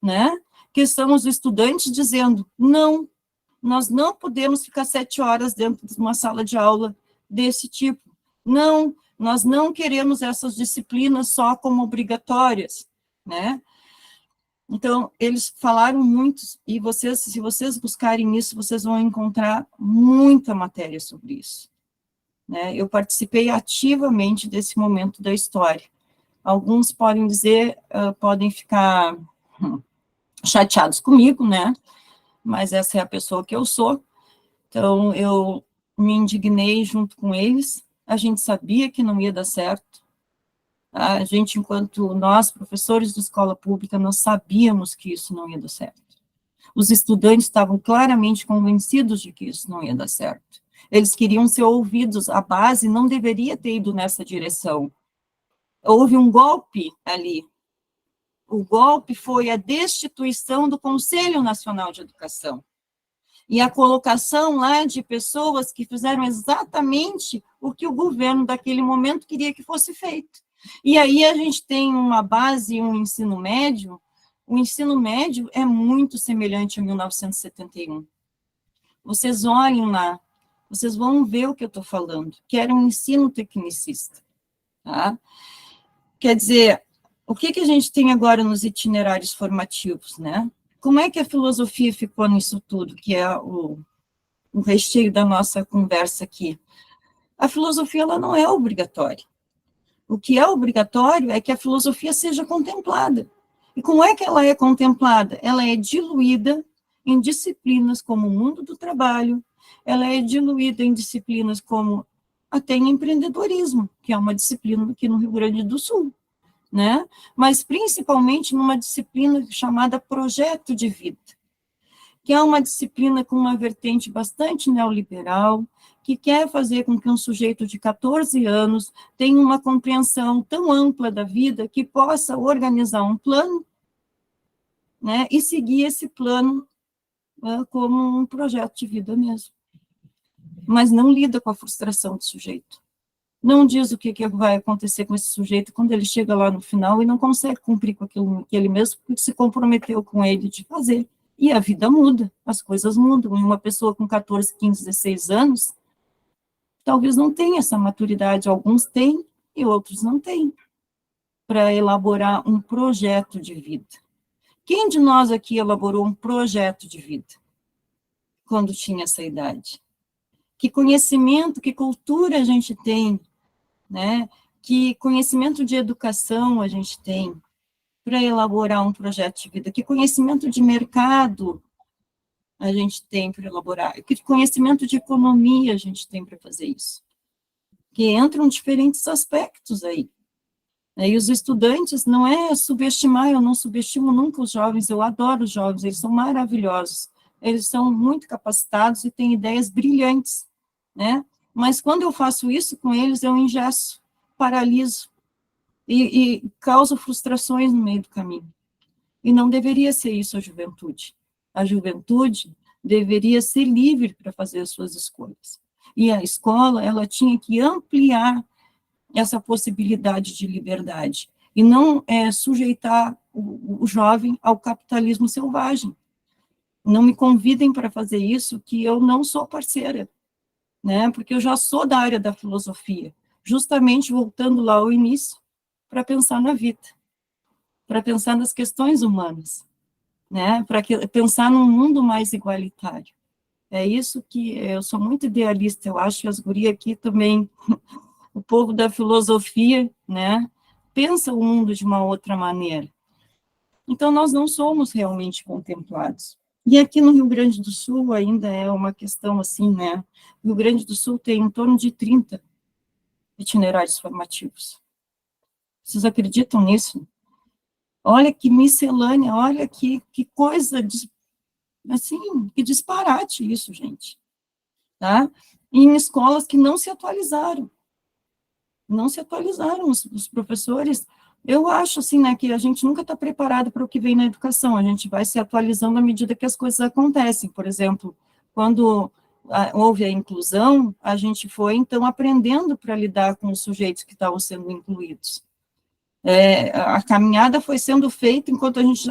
né? Que são os estudantes dizendo, não, nós não podemos ficar 7 horas dentro de uma sala de aula desse tipo. Não, nós não queremos essas disciplinas só como obrigatórias, né? Então, eles falaram muito, e se vocês buscarem isso, vocês vão encontrar muita matéria sobre isso. Né? Eu participei ativamente desse momento da história. Alguns podem dizer, podem ficar chateados comigo, né? Mas essa é a pessoa que eu sou. Então, eu me indignei junto com eles. A gente sabia que não ia dar certo. A gente, enquanto nós, professores de escola pública, nós sabíamos que isso não ia dar certo. Os estudantes estavam claramente convencidos de que isso não ia dar certo. Eles queriam ser ouvidos, a base não deveria ter ido nessa direção. Houve um golpe ali. O golpe foi a destituição do Conselho Nacional de Educação e a colocação lá de pessoas que fizeram exatamente o que o governo daquele momento queria que fosse feito. E aí a gente tem uma base, um ensino médio. O ensino médio é muito semelhante a 1971. Vocês olhem lá, vocês vão ver o que eu estou falando, que era um ensino tecnicista. Tá? Quer dizer, o que a gente tem agora nos itinerários formativos, né? Como é que a filosofia ficou nisso tudo, que é o recheio da nossa conversa aqui? A filosofia, ela não é obrigatória. O que é obrigatório é que a filosofia seja contemplada. E como é que ela é contemplada? Ela é diluída em disciplinas como o mundo do trabalho, ela é diluída em disciplinas como até em empreendedorismo, que é uma disciplina aqui no Rio Grande do Sul, né? Mas principalmente numa disciplina chamada projeto de vida, que é uma disciplina com uma vertente bastante neoliberal, que quer fazer com que um sujeito de 14 anos tenha uma compreensão tão ampla da vida que possa organizar um plano, né, e seguir esse plano como um projeto de vida mesmo. Mas não lida com a frustração do sujeito. Não diz o que vai acontecer com esse sujeito quando ele chega lá no final e não consegue cumprir com aquilo que ele mesmo se comprometeu com ele de fazer. E a vida muda, as coisas mudam. E uma pessoa com 14, 15, 16 anos, talvez não tenha essa maturidade. Alguns têm e outros não têm, para elaborar um projeto de vida. Quem de nós aqui elaborou um projeto de vida quando tinha essa idade? Que conhecimento, que cultura a gente tem, né? Que conhecimento de educação a gente tem para elaborar um projeto de vida? Que conhecimento de mercado a gente tem para elaborar? Que conhecimento de economia a gente tem para fazer isso? Que entram diferentes aspectos aí. E os estudantes, não é subestimar, eu não subestimo nunca os jovens, eu adoro os jovens, eles são maravilhosos, eles são muito capacitados e têm ideias brilhantes, né? Mas quando eu faço isso com eles, eu engesso, paraliso e causo frustrações no meio do caminho. E não deveria ser isso a juventude. A juventude deveria ser livre para fazer as suas escolhas. E a escola, ela tinha que ampliar essa possibilidade de liberdade, e não sujeitar o jovem ao capitalismo selvagem. Não me convidem para fazer isso, que eu não sou parceira, né? Porque eu já sou da área da filosofia, justamente voltando lá ao início, para pensar na vida, para pensar nas questões humanas, né? Para pensar num mundo mais igualitário. É isso que eu sou muito idealista, eu acho que as gurias aqui também, o povo da filosofia, né, pensa o mundo de uma outra maneira. Então, nós não somos realmente contemplados. E aqui no Rio Grande do Sul ainda é uma questão assim, né, o Rio Grande do Sul tem em torno de 30 itinerários formativos. Vocês acreditam nisso? Olha que miscelânea, olha que coisa, assim, que disparate isso, gente. Tá? Em escolas que não se atualizaram. Não se atualizaram os professores. Eu acho, assim, né, que a gente nunca está preparado para o que vem na educação, a gente vai se atualizando à medida que as coisas acontecem. Por exemplo, quando houve a inclusão, a gente foi, então, aprendendo para lidar com os sujeitos que estavam sendo incluídos. A caminhada foi sendo feita enquanto a gente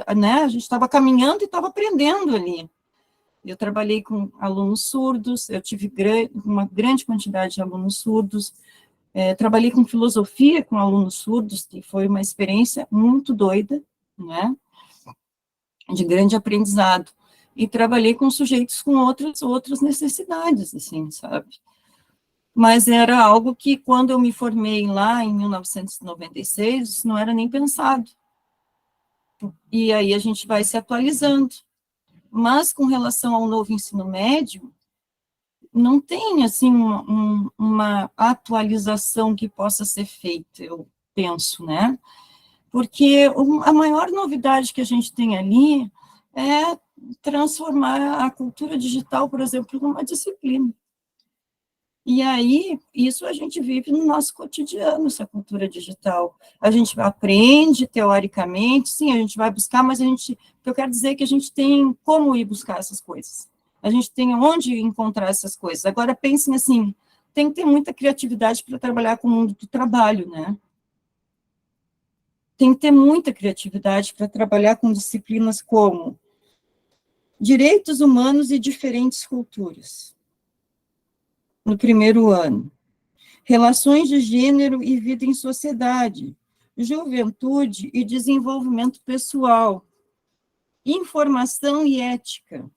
estava caminhando e estava aprendendo ali. Eu trabalhei com alunos surdos, eu tive uma grande quantidade de alunos surdos, trabalhei com filosofia com alunos surdos, que foi uma experiência muito doida, né, de grande aprendizado, e trabalhei com sujeitos com outras necessidades, assim, sabe? Mas era algo que, quando eu me formei lá, em 1996, isso não era nem pensado. E aí a gente vai se atualizando. Mas, com relação ao novo ensino médio, não tem, assim, uma atualização que possa ser feita, eu penso, né? Porque a maior novidade que a gente tem ali é transformar a cultura digital, por exemplo, numa disciplina. E aí, isso a gente vive no nosso cotidiano, essa cultura digital. A gente aprende teoricamente, sim, a gente vai buscar, mas o que eu quero dizer é que a gente tem como ir buscar essas coisas. A gente tem onde encontrar essas coisas. Agora, pensem assim, tem que ter muita criatividade para trabalhar com o mundo do trabalho, né? Tem que ter muita criatividade para trabalhar com disciplinas como direitos humanos e diferentes culturas, no primeiro ano. Relações de gênero e vida em sociedade, juventude e desenvolvimento pessoal, informação e ética,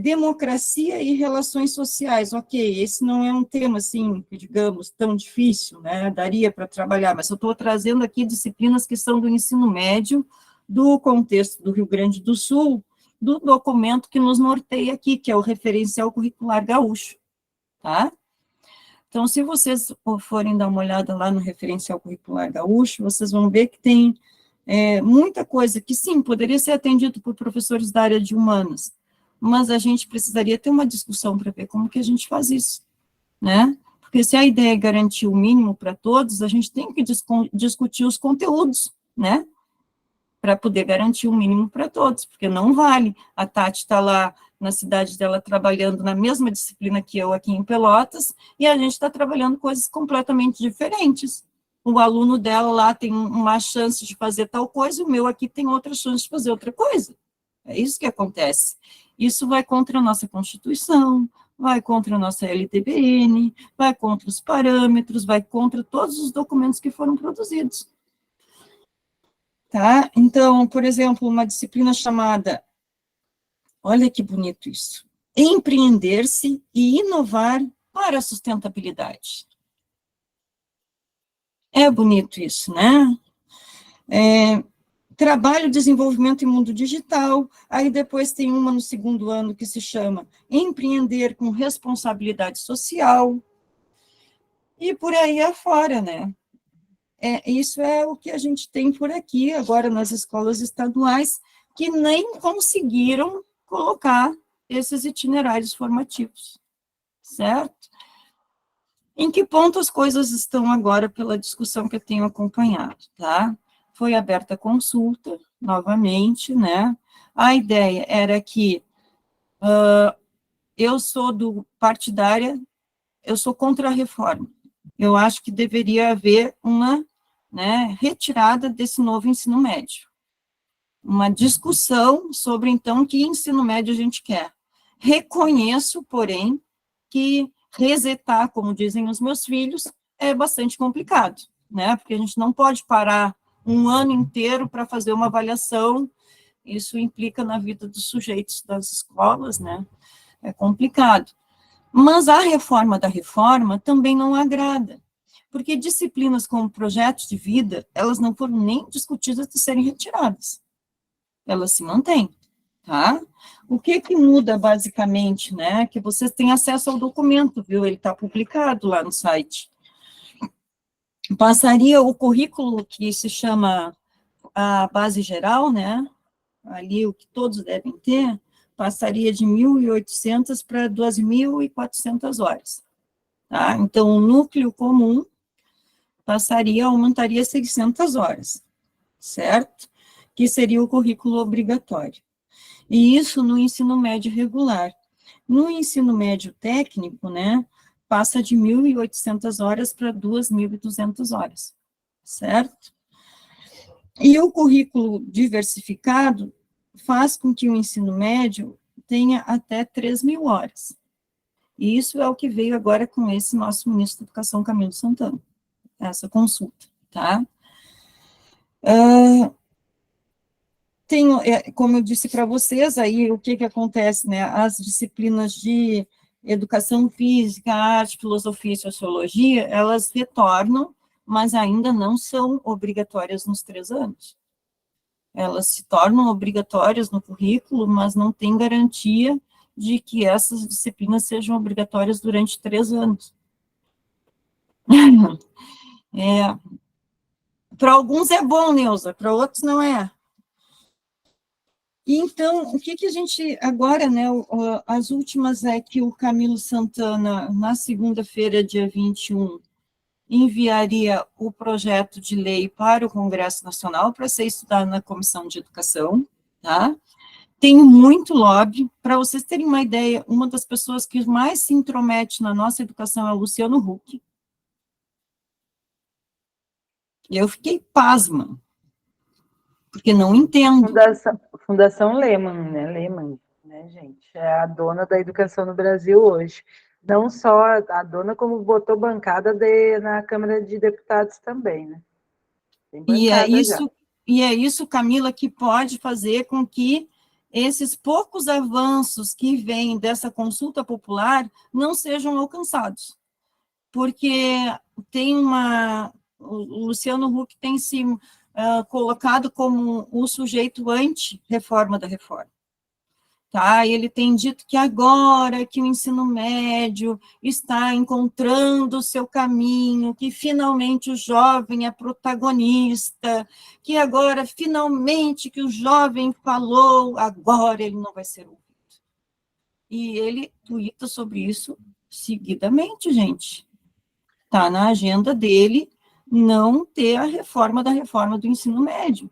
democracia e relações sociais. Ok, esse não é um tema, assim, digamos, tão difícil, né? Daria para trabalhar, mas eu estou trazendo aqui disciplinas que são do ensino médio, do contexto do Rio Grande do Sul, do documento que nos norteia aqui, que é o Referencial Curricular Gaúcho, tá? Então, se vocês forem dar uma olhada lá no Referencial Curricular Gaúcho, vocês vão ver que tem muita coisa que, sim, poderia ser atendido por professores da área de humanas, mas a gente precisaria ter uma discussão para ver como que a gente faz isso, né? Porque se a ideia é garantir o mínimo para todos, a gente tem que discutir os conteúdos, né? Para poder garantir o mínimo para todos, porque não vale a Tati estar lá na cidade dela trabalhando na mesma disciplina que eu aqui em Pelotas, e a gente está trabalhando coisas completamente diferentes. O aluno dela lá tem uma chance de fazer tal coisa, o meu aqui tem outra chance de fazer outra coisa. É isso que acontece. Isso vai contra a nossa Constituição, vai contra a nossa LDBN, vai contra os parâmetros, vai contra todos os documentos que foram produzidos. Tá? Então, por exemplo, uma disciplina chamada, olha que bonito isso, empreender-se e inovar para a sustentabilidade. É bonito isso, né? Trabalho, desenvolvimento e mundo digital, aí depois tem uma no segundo ano que se chama empreender com responsabilidade social, e por aí afora, né? Isso é o que a gente tem por aqui, agora nas escolas estaduais, que nem conseguiram colocar esses itinerários formativos, certo? Em que ponto as coisas estão agora pela discussão que eu tenho acompanhado, tá? Foi aberta a consulta, novamente, né? A ideia era que eu sou partidária, eu sou contra a reforma. Eu acho que deveria haver uma, né, retirada desse novo ensino médio. Uma discussão sobre, então, que ensino médio a gente quer. Reconheço, porém, que resetar, como dizem os meus filhos, é bastante complicado, né? Porque a gente não pode parar um ano inteiro para fazer uma avaliação, isso implica na vida dos sujeitos das escolas, né? É complicado. Mas a reforma da reforma também não agrada, porque disciplinas como projetos de vida, elas não foram nem discutidas de serem retiradas. Elas se mantêm, tá? O que muda, basicamente, né? Que vocês têm acesso ao documento, viu? Ele está publicado lá no site. Passaria o currículo que se chama a base geral, né? Ali o que todos devem ter, passaria de 1.800 para 2.400 horas. Tá? Então, o núcleo comum aumentaria 600 horas, certo? Que seria o currículo obrigatório. E isso no ensino médio regular. No ensino médio técnico, né, passa de 1.800 horas para 2.200 horas, certo? E o currículo diversificado faz com que o ensino médio tenha até 3.000 horas. E isso é o que veio agora com esse nosso ministro da Educação, Camilo Santana, essa consulta, tá? Como eu disse para vocês, aí o que acontece, né? As disciplinas de educação física, arte, filosofia e sociologia, elas retornam, mas ainda não são obrigatórias nos 3 anos. Elas se tornam obrigatórias no currículo, mas não tem garantia de que essas disciplinas sejam obrigatórias durante 3 anos. Para alguns é bom, Neuza, para outros não é. E então, o que a gente, agora, né, as últimas é que o Camilo Santana, na segunda-feira, dia 21, enviaria o projeto de lei para o Congresso Nacional para ser estudado na Comissão de Educação, tá? Tem muito lobby. Para vocês terem uma ideia, uma das pessoas que mais se intromete na nossa educação é o Luciano Huck. Eu fiquei pasma, porque não entendo. Fundação Lehman, né, gente? É a dona da educação no Brasil hoje. Não só a dona, como botou bancada na Câmara de Deputados também, né? Tem bancada já. E é isso, Camila, que pode fazer com que esses poucos avanços que vêm dessa consulta popular não sejam alcançados. Porque o Luciano Huck tem se colocado como o sujeito anti-reforma da reforma. Tá? Ele tem dito que agora que o ensino médio está encontrando o seu caminho, que finalmente o jovem é protagonista, que agora, finalmente, que o jovem falou, agora ele não vai ser ouvido. E ele tuita sobre isso seguidamente, gente. Está na agenda dele não ter a reforma da reforma do ensino médio.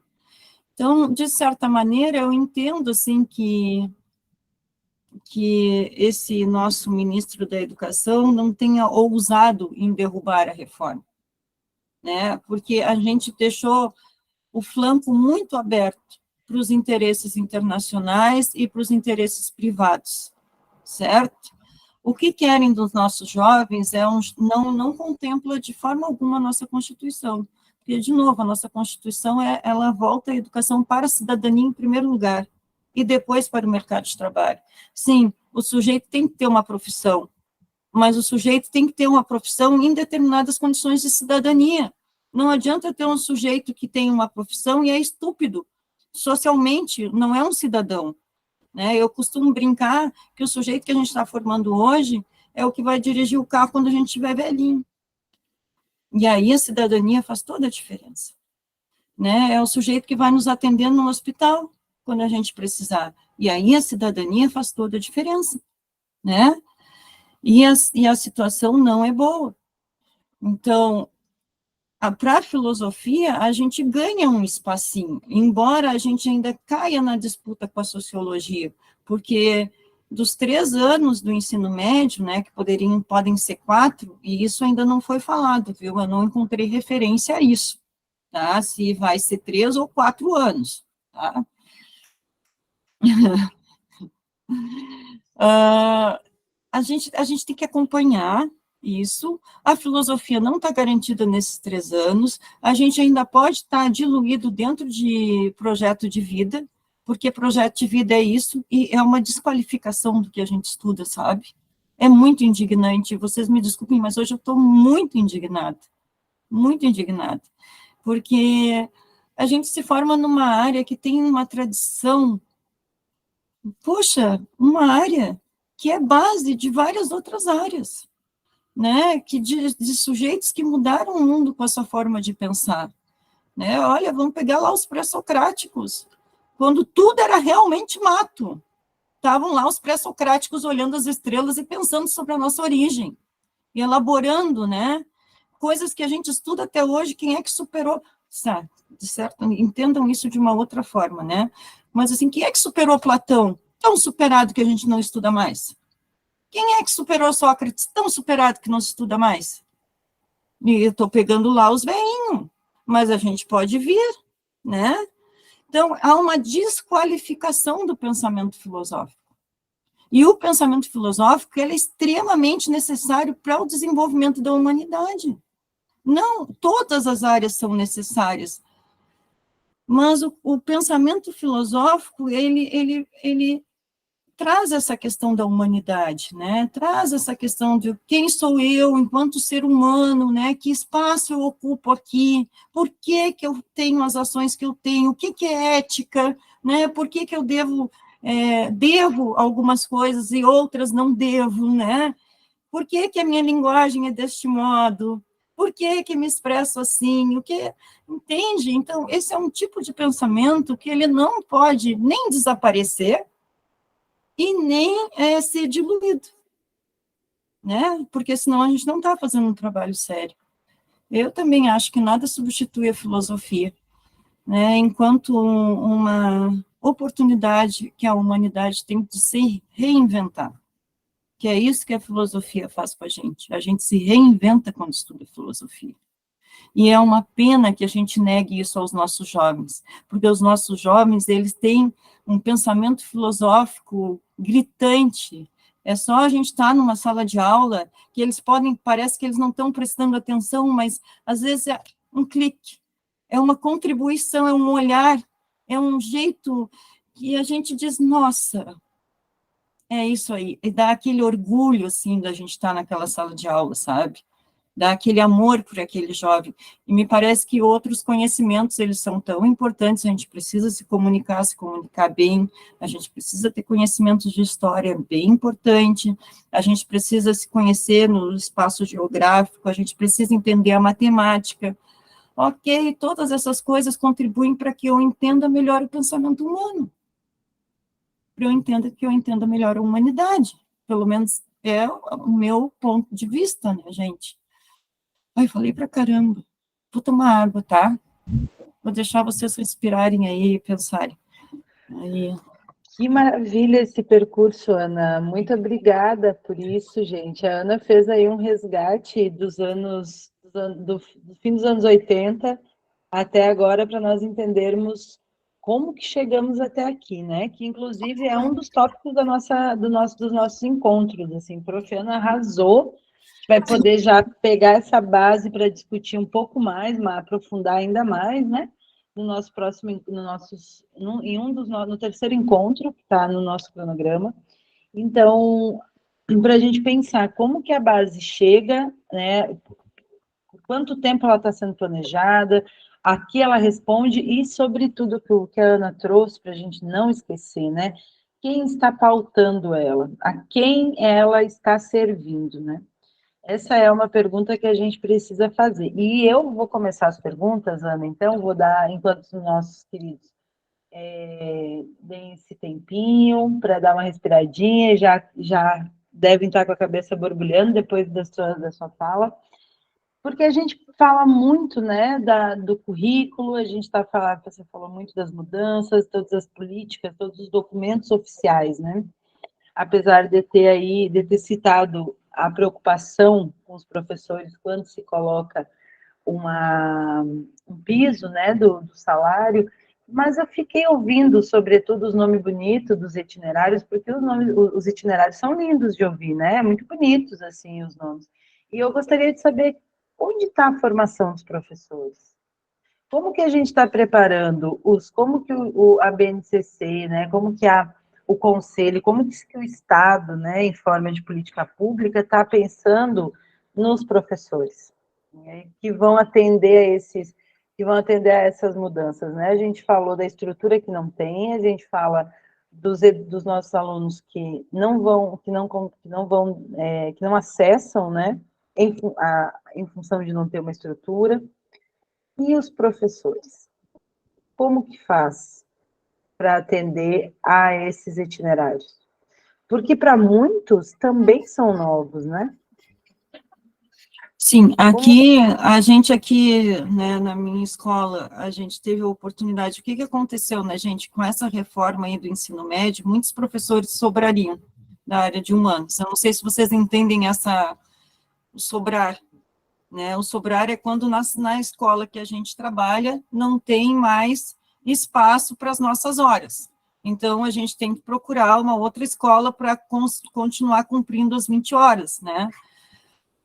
Então, de certa maneira, eu entendo, assim, que esse nosso ministro da Educação não tenha ousado em derrubar a reforma, né? Porque a gente deixou o flanco muito aberto para os interesses internacionais e para os interesses privados, certo? O que querem dos nossos jovens não contempla de forma alguma a nossa Constituição, porque, de novo, a nossa Constituição, ela volta a educação para a cidadania em primeiro lugar, e depois para o mercado de trabalho. Sim, o sujeito tem que ter uma profissão, mas o sujeito tem que ter uma profissão em determinadas condições de cidadania. Não adianta ter um sujeito que tem uma profissão e é estúpido. Socialmente, não é um cidadão. Né? Eu costumo brincar que o sujeito que a gente está formando hoje é o que vai dirigir o carro quando a gente estiver velhinho. E aí a cidadania faz toda a diferença, né? É o sujeito que vai nos atender no hospital quando a gente precisar. E aí a cidadania faz toda a diferença, né? E a situação não é boa. Então, para a filosofia, a gente ganha um espacinho, embora a gente ainda caia na disputa com a sociologia, porque dos 3 anos do ensino médio, né, que podem ser 4, e isso ainda não foi falado, viu? Eu não encontrei referência a isso, tá? Se vai ser 3 ou 4 anos, tá? A gente tem que acompanhar isso. A filosofia não está garantida nesses 3 anos. A gente ainda pode estar diluído dentro de projeto de vida, porque projeto de vida é isso, e é uma desqualificação do que a gente estuda, sabe? É muito indignante. Vocês me desculpem, mas hoje eu estou muito indignada, porque a gente se forma numa área que tem uma tradição, puxa, uma área que é base de várias outras áreas, né, que de sujeitos que mudaram o mundo com a sua forma de pensar, né? Olha, vamos pegar lá os pré-socráticos, quando tudo era realmente mato, estavam lá os pré-socráticos olhando as estrelas e pensando sobre a nossa origem, e elaborando, né, coisas que a gente estuda até hoje. Quem é que superou? De certo, entendam isso de uma outra forma, né? Mas assim, quem é que superou Platão? Tão superado que a gente não estuda mais. Quem é que superou Sócrates? Tão superado que não se estuda mais. E eu estou pegando lá os veinhos, mas a gente pode vir, né? Então, há uma desqualificação do pensamento filosófico. E o pensamento filosófico, ele é extremamente necessário para o desenvolvimento da humanidade. Não, todas as áreas são necessárias, mas o pensamento filosófico, ele traz essa questão da humanidade, né? Traz essa questão de quem sou eu enquanto ser humano, né? Que espaço eu ocupo aqui? Por que que eu tenho as ações que eu tenho? O que que é ética, né? Por que que eu devo algumas coisas e outras não devo, né? Por que que a minha linguagem é deste modo? Por que que me expresso assim? Entende? Então, esse é um tipo de pensamento que ele não pode nem desaparecer, e nem ser diluído, né? Porque senão a gente não está fazendo um trabalho sério. Eu também acho que nada substitui a filosofia, né? Enquanto uma oportunidade que a humanidade tem de se reinventar, que é isso que a filosofia faz com a gente se reinventa quando estuda filosofia. E é uma pena que a gente negue isso aos nossos jovens, porque os nossos jovens, eles têm um pensamento filosófico gritante. É só a gente estar numa sala de aula que eles parece que eles não estão prestando atenção, mas às vezes é um clique, é uma contribuição, é um olhar, é um jeito que a gente diz, nossa, é isso aí, e dá aquele orgulho, assim, da gente estar naquela sala de aula, sabe? Dá aquele amor por aquele jovem, e me parece que outros conhecimentos, eles são tão importantes, a gente precisa se comunicar bem, a gente precisa ter conhecimentos de história bem importante, a gente precisa se conhecer no espaço geográfico, a gente precisa entender a matemática, ok, todas essas coisas contribuem para que eu entenda melhor o pensamento humano, para que eu entenda melhor a humanidade, pelo menos é o meu ponto de vista, né, gente? Ai, falei pra caramba. Vou tomar água, tá? Vou deixar vocês respirarem aí e pensarem. Aí. Que maravilha esse percurso, Ana. Muito obrigada por isso, gente. A Ana fez aí um resgate do fim dos anos 80 até agora para nós entendermos como que chegamos até aqui, né? Que inclusive é um dos tópicos dos nossos encontros. Assim, a Prof. Ana arrasou. Vai poder já pegar essa base para discutir um pouco mais, aprofundar ainda mais, né? No nosso próximo, no terceiro encontro, que está no nosso cronograma. Então, para a gente pensar como que a base chega, né? Quanto tempo ela está sendo planejada, a que ela responde e, sobretudo, o que a Ana trouxe, para a gente não esquecer, né? Quem está pautando ela, a quem ela está servindo, né? Essa é uma pergunta que a gente precisa fazer. E eu vou começar as perguntas, Ana, então vou dar, enquanto os nossos queridos deem esse tempinho para dar uma respiradinha, já devem estar com a cabeça borbulhando depois da sua fala, porque a gente fala muito, né, do currículo, a gente está falando, você falou muito das mudanças, todas as políticas, todos os documentos oficiais, né? Apesar de ter citado a preocupação com os professores quando se coloca um piso, né, do salário, mas eu fiquei ouvindo, sobretudo, os nomes bonitos dos itinerários, porque os itinerários são lindos de ouvir, né? Muito bonitos, assim, os nomes. E eu gostaria de saber onde está a formação dos professores. Como que a gente está preparando como que a BNCC, né, como que o Conselho, como que o Estado, né, em forma de política pública, está pensando nos professores, né, que vão atender a essas mudanças, né? A gente falou da estrutura que não tem, a gente fala dos nossos alunos que não acessam, né, em função de não ter uma estrutura. E os professores? Como que faz para atender a esses itinerários? Porque para muitos também são novos, né? Sim, a gente aqui, né, na minha escola, a gente teve a oportunidade, o que aconteceu, né, gente, com essa reforma aí do ensino médio, muitos professores sobrariam da área de humanos. Eu não sei se vocês entendem o sobrar, né, o sobrar é quando na escola que a gente trabalha não tem mais espaço para as nossas horas. Então, a gente tem que procurar uma outra escola para continuar cumprindo as 20 horas, né?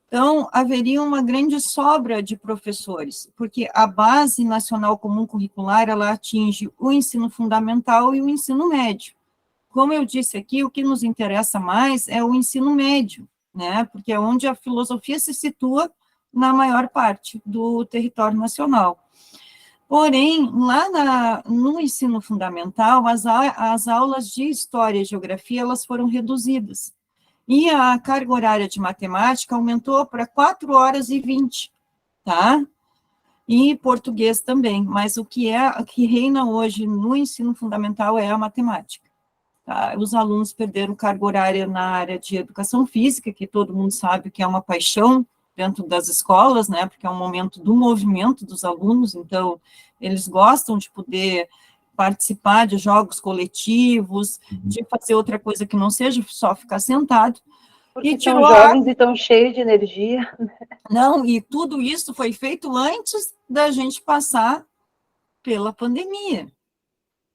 Então, haveria uma grande sobra de professores, porque a Base Nacional Comum Curricular, ela atinge o ensino fundamental e o ensino médio. Como eu disse aqui, o que nos interessa mais é o ensino médio, né, porque é onde a filosofia se situa na maior parte do território nacional. Porém, lá no ensino fundamental, as aulas de História e Geografia, elas foram reduzidas. E a carga horária de matemática aumentou para 4 horas e 20, tá? E português também, mas o que reina hoje no ensino fundamental é a matemática. Tá? Os alunos perderam carga horária na área de educação física, que todo mundo sabe que é uma paixão dentro das escolas, né? Porque é um momento do movimento dos alunos, então eles gostam de poder participar de jogos coletivos, de fazer outra coisa que não seja só ficar sentado. Porque são jovens e estão cheios de energia. Não, e tudo isso foi feito antes da gente passar pela pandemia,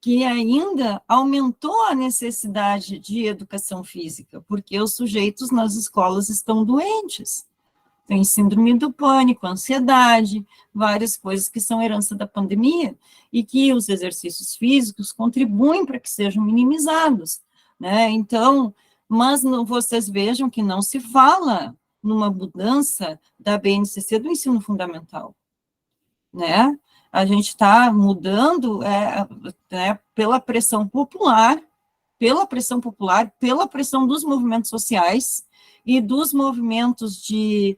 que ainda aumentou a necessidade de educação física, porque os sujeitos nas escolas estão doentes. Tem síndrome do pânico, ansiedade, várias coisas que são herança da pandemia, e que os exercícios físicos contribuem para que sejam minimizados, né? Então, mas vocês vejam que não se fala numa mudança da BNCC do ensino fundamental, né? A gente está mudando né, pela pressão popular, pela pressão dos movimentos sociais e dos movimentos de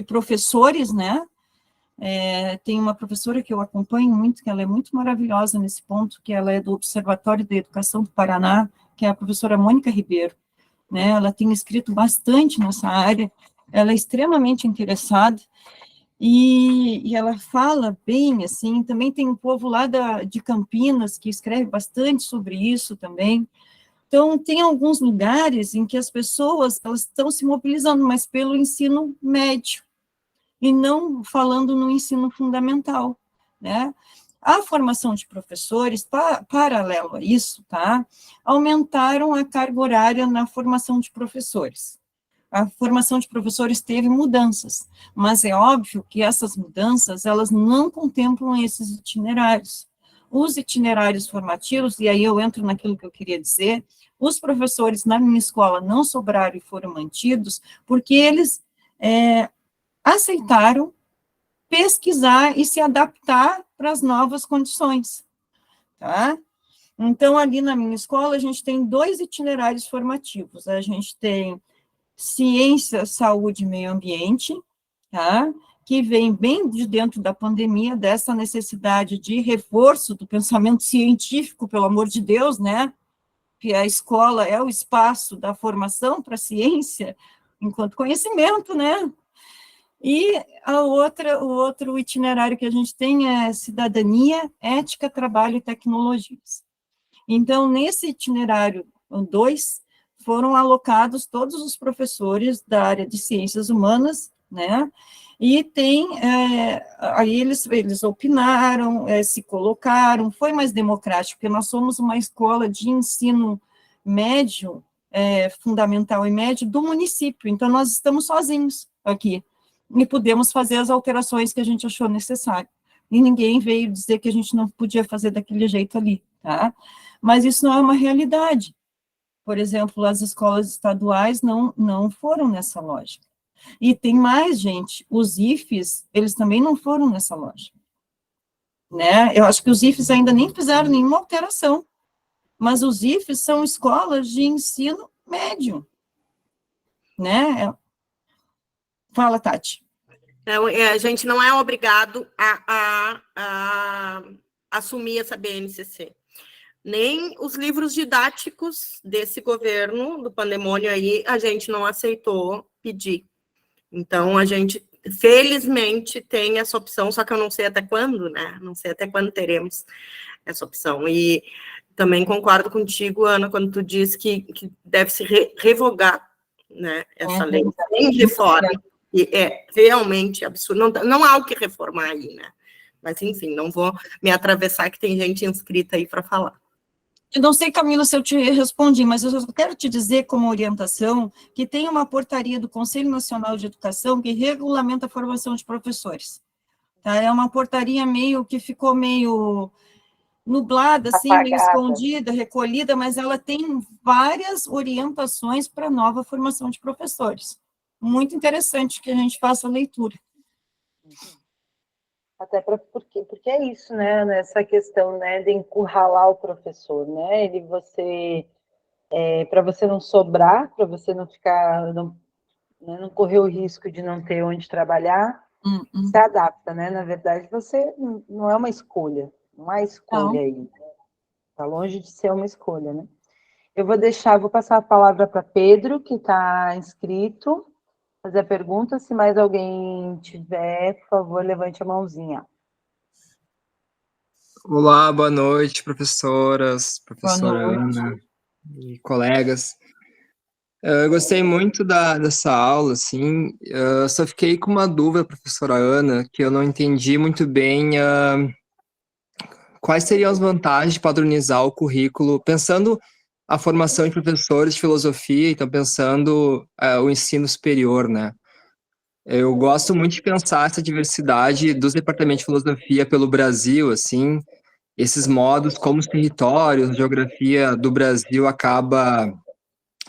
professores, né? Tem uma professora que eu acompanho muito, que ela é muito maravilhosa nesse ponto, que ela é do Observatório da Educação do Paraná, que é a professora Mônica Ribeiro, né? Ela tem escrito bastante nessa área, ela é extremamente interessada, e ela fala bem, assim, também tem um povo lá de Campinas que escreve bastante sobre isso também. Então, tem alguns lugares em que as pessoas elas estão se mobilizando, mas pelo ensino médio, e não falando no ensino fundamental, né? A formação de professores, paralelo a isso, tá? Aumentaram a carga horária na formação de professores. A formação de professores teve mudanças, mas é óbvio que essas mudanças, elas não contemplam esses itinerários. Os itinerários formativos, e aí eu entro naquilo que eu queria dizer, os professores na minha escola não sobraram e foram mantidos, porque eles aceitaram pesquisar e se adaptar para as novas condições, tá? Então, ali na minha escola, a gente tem 2 itinerários formativos. A gente tem ciência, saúde e meio ambiente, tá? Que vem bem de dentro da pandemia, dessa necessidade de reforço do pensamento científico, pelo amor de Deus, né? Que a escola é o espaço da formação para a ciência, enquanto conhecimento, né? E o outro itinerário que a gente tem é cidadania, ética, trabalho e tecnologias. Então, nesse itinerário 2, foram alocados todos os professores da área de ciências humanas, né? E aí eles opinaram, se colocaram, foi mais democrático, porque nós somos uma escola de ensino médio, fundamental e médio do município, então nós estamos sozinhos aqui, e podemos fazer as alterações que a gente achou necessário. E ninguém veio dizer que a gente não podia fazer daquele jeito ali, tá? Mas isso não é uma realidade. Por exemplo, as escolas estaduais não foram nessa lógica. E tem mais, gente, os IFES, eles também não foram nessa lógica. Né? Eu acho que os IFES ainda nem fizeram nenhuma alteração, mas os IFES são escolas de ensino médio. Né? Fala, Tati. A gente não é obrigado a assumir essa BNCC. Nem os livros didáticos desse governo, do pandemônio aí, a gente não aceitou pedir. Então, a gente, felizmente, tem essa opção, só que eu não sei até quando, né? Não sei até quando teremos essa opção. E também concordo contigo, Ana, quando tu diz que deve se revogar, né, essa lei sem reforma. E é realmente absurdo. Não há o que reformar aí, né? Mas, enfim, não vou me atravessar, que tem gente inscrita aí para falar. Eu não sei, Camila, se eu te respondi, mas eu só quero te dizer, como orientação, que tem uma portaria do Conselho Nacional de Educação que regulamenta a formação de professores. Tá? É uma portaria que ficou meio nublada, assim, meio escondida, recolhida, mas ela tem várias orientações para a nova formação de professores. Muito interessante que a gente faça a leitura. Até porque é isso, né, nessa questão, né, de encurralar o professor, né, para você não sobrar, para você não ficar, não correr o risco de não ter onde trabalhar, se adapta, né, na verdade você não é uma escolha, não há escolha aí, está longe de ser uma escolha, né. Vou passar a palavra para Pedro, que está inscrito, fazer a pergunta. Se mais alguém tiver, por favor, levante a mãozinha. Olá, boa noite, professoras, professora Ana e colegas. Eu gostei muito dessa aula, assim, só fiquei com uma dúvida, professora Ana, que eu não entendi muito bem quais seriam as vantagens de padronizar o currículo, pensando a formação de professores de filosofia, então pensando o ensino superior, né? Eu gosto muito de pensar essa diversidade dos departamentos de filosofia pelo Brasil, assim, esses modos, como os territórios, a geografia do Brasil acaba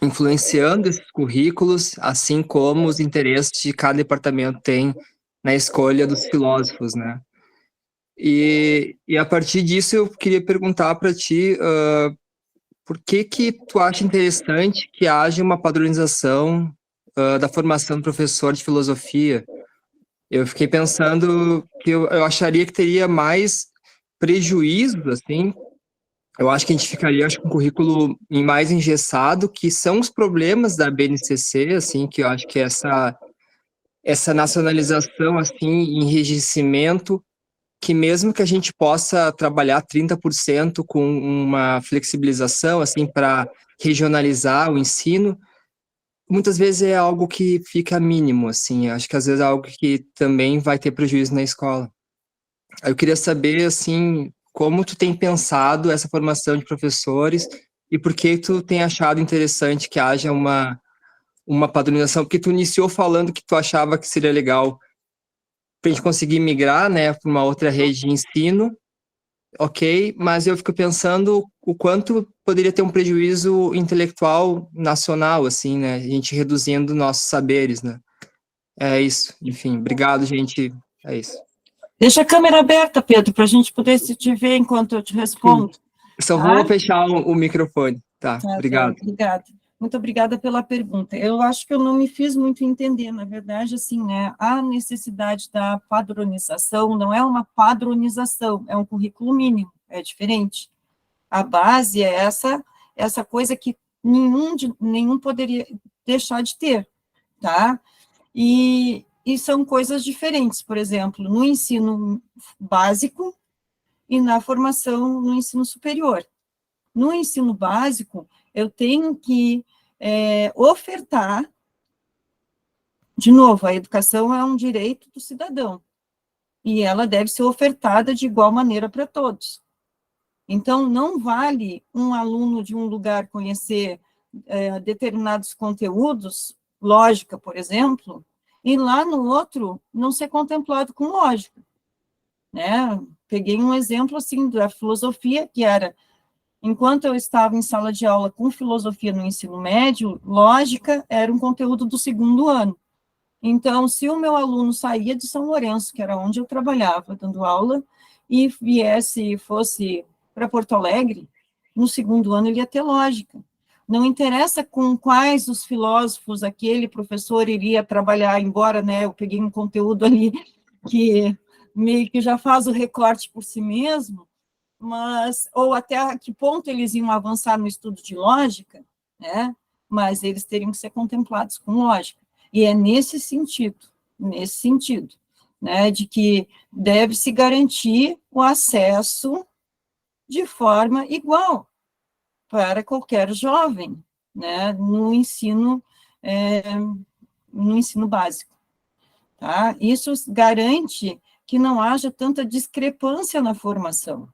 influenciando esses currículos, assim como os interesses de cada departamento tem na escolha dos filósofos, né? E a partir disso eu queria perguntar para ti, por que tu acha interessante que haja uma padronização da formação do professor de filosofia? Eu fiquei pensando que eu acharia que teria mais prejuízos, assim. Eu acho que a gente ficaria, com um currículo mais engessado, que são os problemas da BNCC, assim, que eu acho que essa nacionalização, assim, enrijecimento, que mesmo que a gente possa trabalhar 30% com uma flexibilização, assim, para regionalizar o ensino, muitas vezes é algo que fica mínimo, assim, acho que às vezes é algo que também vai ter prejuízo na escola. Eu queria saber, assim, como tu tem pensado essa formação de professores e por que tu tem achado interessante que haja uma padronização, porque tu iniciou falando que tu achava que seria legal para a gente conseguir migrar, né, para uma outra rede de ensino, ok, mas eu fico pensando o quanto poderia ter um prejuízo intelectual nacional, assim, né, a gente reduzindo nossos saberes, né. É isso, enfim, obrigado, gente, é isso. Deixa a câmera aberta, Pedro, para a gente poder te ver enquanto eu te respondo. Só vou fechar o microfone, tá, obrigado. Obrigada. Muito obrigada pela pergunta. Eu acho que eu não me fiz muito entender, na verdade, assim, né, a necessidade da padronização não é uma padronização, é um currículo mínimo, é diferente. A base é essa coisa que nenhum poderia deixar de ter, tá? E são coisas diferentes, por exemplo, no ensino básico e na formação no ensino superior. No ensino básico, eu tenho que ofertar, de novo, a educação é um direito do cidadão, e ela deve ser ofertada de igual maneira para todos. Então, não vale um aluno de um lugar conhecer determinados conteúdos, lógica, por exemplo, e lá no outro não ser contemplado com lógica, né? Peguei um exemplo, assim, da filosofia, que era, enquanto eu estava em sala de aula com filosofia no ensino médio, lógica era um conteúdo do segundo ano. Então, se o meu aluno saía de São Lourenço, que era onde eu trabalhava, dando aula, e fosse para Porto Alegre, no segundo ano ele ia ter lógica. Não interessa com quais os filósofos aquele professor iria trabalhar, embora, né, eu peguei um conteúdo ali que meio que já faz o recorte por si mesmo, mas, ou até a que ponto eles iam avançar no estudo de lógica, né, mas eles teriam que ser contemplados com lógica. E é nesse sentido, né, de que deve-se garantir o acesso de forma igual para qualquer jovem, né, no ensino básico, tá? Isso garante que não haja tanta discrepância na formação.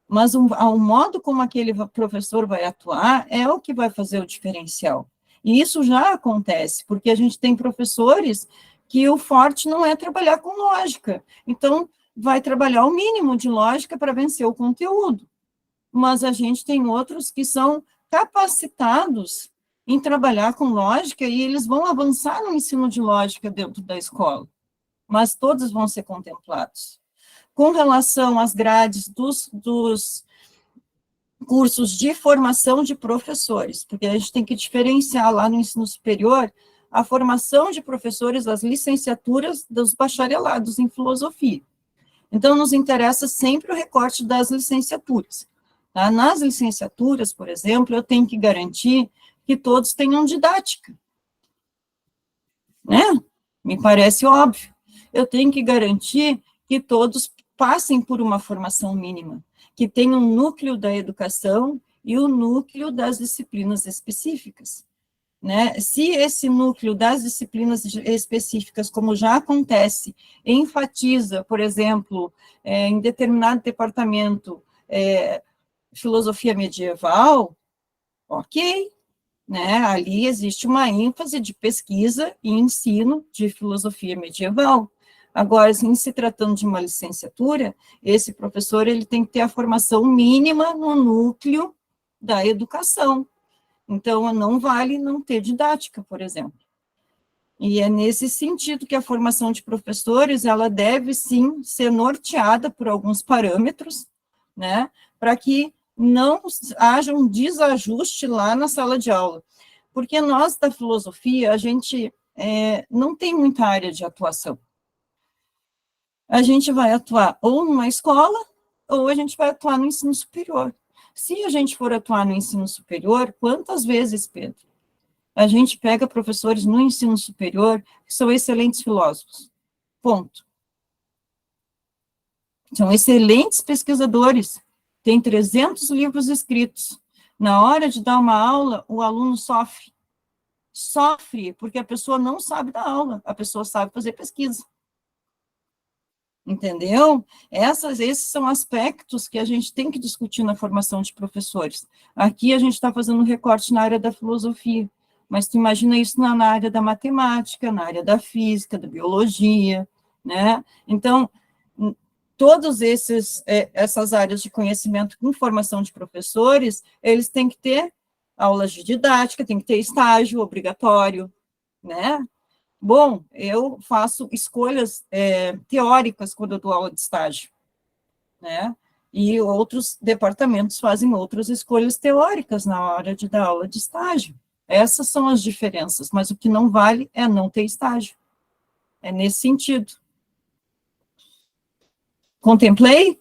Mas o modo como aquele professor vai atuar é o que vai fazer o diferencial. E isso já acontece, porque a gente tem professores que o forte não é trabalhar com lógica. Então, vai trabalhar o mínimo de lógica para vencer o conteúdo. Mas a gente tem outros que são capacitados em trabalhar com lógica e eles vão avançar no ensino de lógica dentro da escola. Mas todos vão ser contemplados. Com relação às grades dos cursos de formação de professores, porque a gente tem que diferenciar lá no ensino superior a formação de professores, as licenciaturas dos bacharelados em filosofia. Então, nos interessa sempre o recorte das licenciaturas. Tá? Nas licenciaturas, por exemplo, eu tenho que garantir que todos tenham didática. Né? Me parece óbvio. Eu tenho que garantir que todos passem por uma formação mínima, que tenham um núcleo da educação e o núcleo das disciplinas específicas. Né? Se esse núcleo das disciplinas específicas, como já acontece, enfatiza, por exemplo, em determinado departamento, filosofia medieval, ok, né? Ali existe uma ênfase de pesquisa e ensino de filosofia medieval. Agora, em se tratando de uma licenciatura, esse professor ele tem que ter a formação mínima no núcleo da educação. Então, não vale não ter didática, por exemplo. E é nesse sentido que a formação de professores, ela deve, sim, ser norteada por alguns parâmetros, né, para que não haja um desajuste lá na sala de aula. Porque nós, da filosofia, a gente não tem muita área de atuação. A gente vai atuar ou numa escola, ou a gente vai atuar no ensino superior. Se a gente for atuar no ensino superior, quantas vezes, Pedro, a gente pega professores no ensino superior que são excelentes filósofos? Ponto. São excelentes pesquisadores, têm 300 livros escritos. Na hora de dar uma aula, o aluno sofre. Sofre porque a pessoa não sabe dar aula, a pessoa sabe fazer pesquisa. Entendeu? Esses são aspectos que a gente tem que discutir na formação de professores. Aqui a gente está fazendo um recorte na área da filosofia, mas tu imagina isso na área da matemática, na área da física, da biologia, né? Então, todas essas áreas de conhecimento com formação de professores, eles têm que ter aulas de didática, tem que ter estágio obrigatório, né? Bom, eu faço escolhas teóricas quando eu dou aula de estágio, né? E outros departamentos fazem outras escolhas teóricas na hora de dar aula de estágio. Essas são as diferenças, mas o que não vale é não ter estágio. É nesse sentido. Contemplei?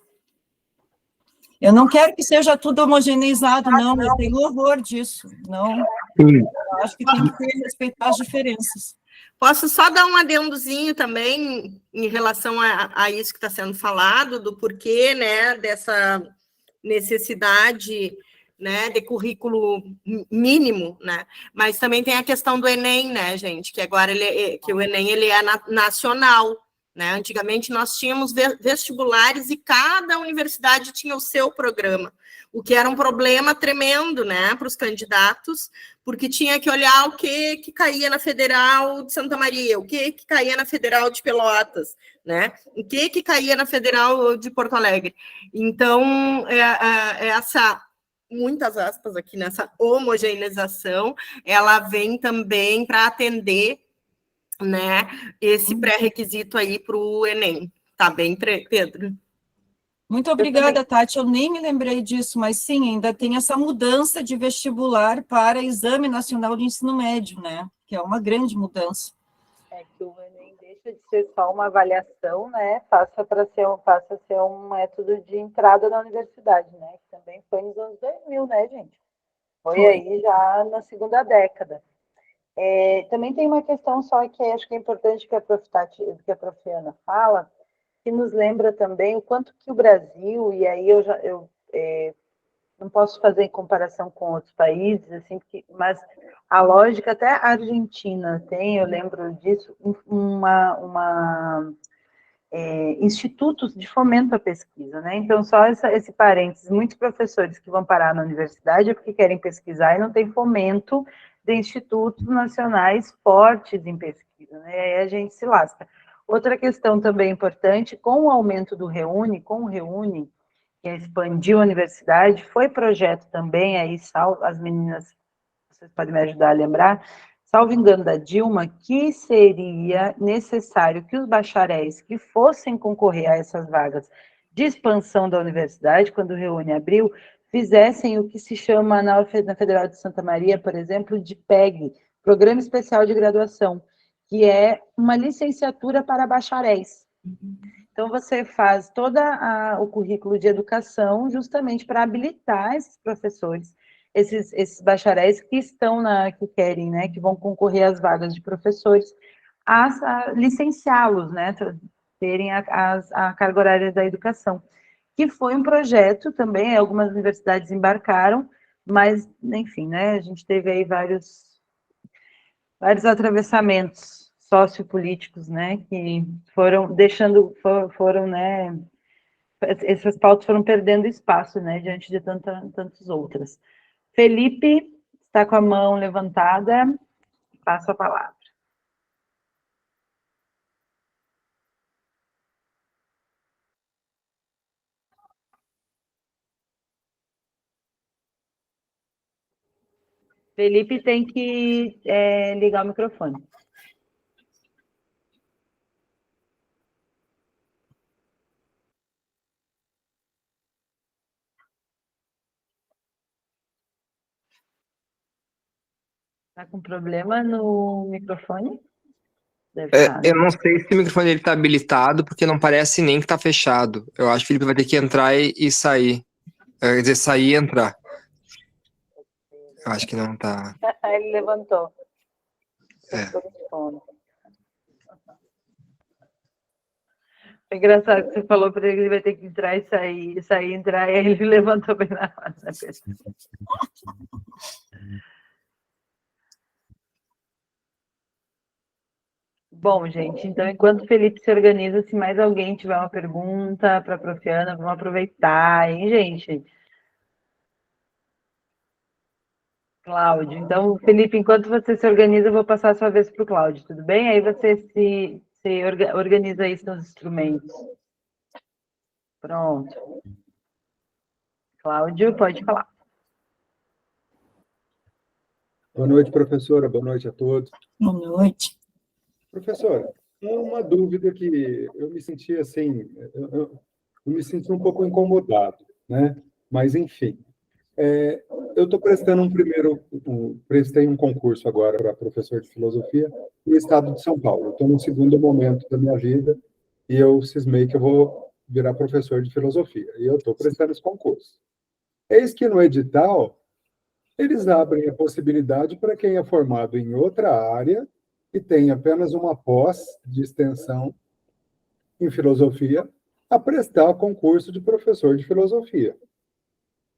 Eu não quero que seja tudo homogeneizado, não, eu tenho horror disso, não. Eu acho que tem que respeitar as diferenças. Posso só dar um adendozinho também em relação a isso que está sendo falado, do porquê, né, dessa necessidade, né, de currículo mínimo, né, mas também tem a questão do Enem, né, gente, que agora que o Enem ele é nacional, né, antigamente nós tínhamos vestibulares e cada universidade tinha o seu programa, o que era um problema tremendo, né, para os candidatos, porque tinha que olhar o que caía na Federal de Santa Maria, o que caía na Federal de Pelotas, né, o que caía na Federal de Porto Alegre. Então, essa, muitas aspas aqui nessa homogeneização, ela vem também para atender, né, esse pré-requisito aí para o Enem. Tá bem, Pedro? Muito obrigada, Tati. Eu nem me lembrei disso, mas sim, ainda tem essa mudança de vestibular para Exame Nacional de Ensino Médio, né? Que é uma grande mudança. É que o Enem deixa de ser só uma avaliação, né? Passa a ser um método de entrada na universidade, né? Que também foi nos anos 2000, né, gente? Foi aí já na segunda década. Também tem uma questão só que acho que é importante que a Prof. Ana fala, que nos lembra também o quanto que o Brasil, e aí eu não posso fazer em comparação com outros países, assim, mas a lógica, até a Argentina tem, eu lembro disso, institutos de fomento à pesquisa, né? Então, só esse parênteses, muitos professores que vão parar na universidade é porque querem pesquisar e não tem fomento de institutos nacionais fortes em pesquisa, né? E aí a gente se lasca. Outra questão também importante, com o aumento do Reúne, que expandiu a universidade, foi projeto também, aí as meninas, vocês podem me ajudar a lembrar, salvo engano da Dilma, que seria necessário que os bacharéis que fossem concorrer a essas vagas de expansão da universidade, quando o Reúne abriu, fizessem o que se chama na Federal de Santa Maria, por exemplo, de PEG, Programa Especial de Graduação, que é uma licenciatura para bacharéis. Então, você faz todo o currículo de educação justamente para habilitar esses professores, esses bacharéis que estão que querem, né, que vão concorrer às vagas de professores, a licenciá-los, né, terem a carga horária da educação, que foi um projeto também, algumas universidades embarcaram, mas, enfim, né, a gente teve aí vários atravessamentos sociopolíticos, né, que foram né, essas pautas foram perdendo espaço, né, diante de tantas outras. Felipe está com a mão levantada, passo a palavra. Felipe tem que ligar o microfone. Está com problema no microfone? Eu não sei se o microfone dele está habilitado, porque não parece nem que está fechado. Eu acho que ele vai ter que entrar e sair. Quer dizer, sair e entrar. Eu acho que não está. Ele levantou. É engraçado que você falou para ele que ele vai ter que entrar e sair, entrar, e aí ele levantou bem na hora. Bom, gente, então, enquanto o Felipe se organiza, se mais alguém tiver uma pergunta para a Prof. Ana, vamos aproveitar, hein, gente? Cláudio, então, Felipe, enquanto você se organiza, eu vou passar a sua vez para o Cláudio, tudo bem? Aí você se organiza isso nos instrumentos. Pronto. Cláudio, pode falar. Boa noite, professora. Boa noite a todos. Boa noite. Professora, uma dúvida que eu me senti assim, eu me senti um pouco incomodado, né? Mas, enfim, eu estou prestando prestei um concurso agora para professor de filosofia no estado de São Paulo. Estou no segundo momento da minha vida e eu cismei que eu vou virar professor de filosofia. E eu estou prestando esse concurso. Eis que no edital, eles abrem a possibilidade para quem é formado em outra área e tem apenas uma pós de extensão em filosofia a prestar concurso de professor de filosofia.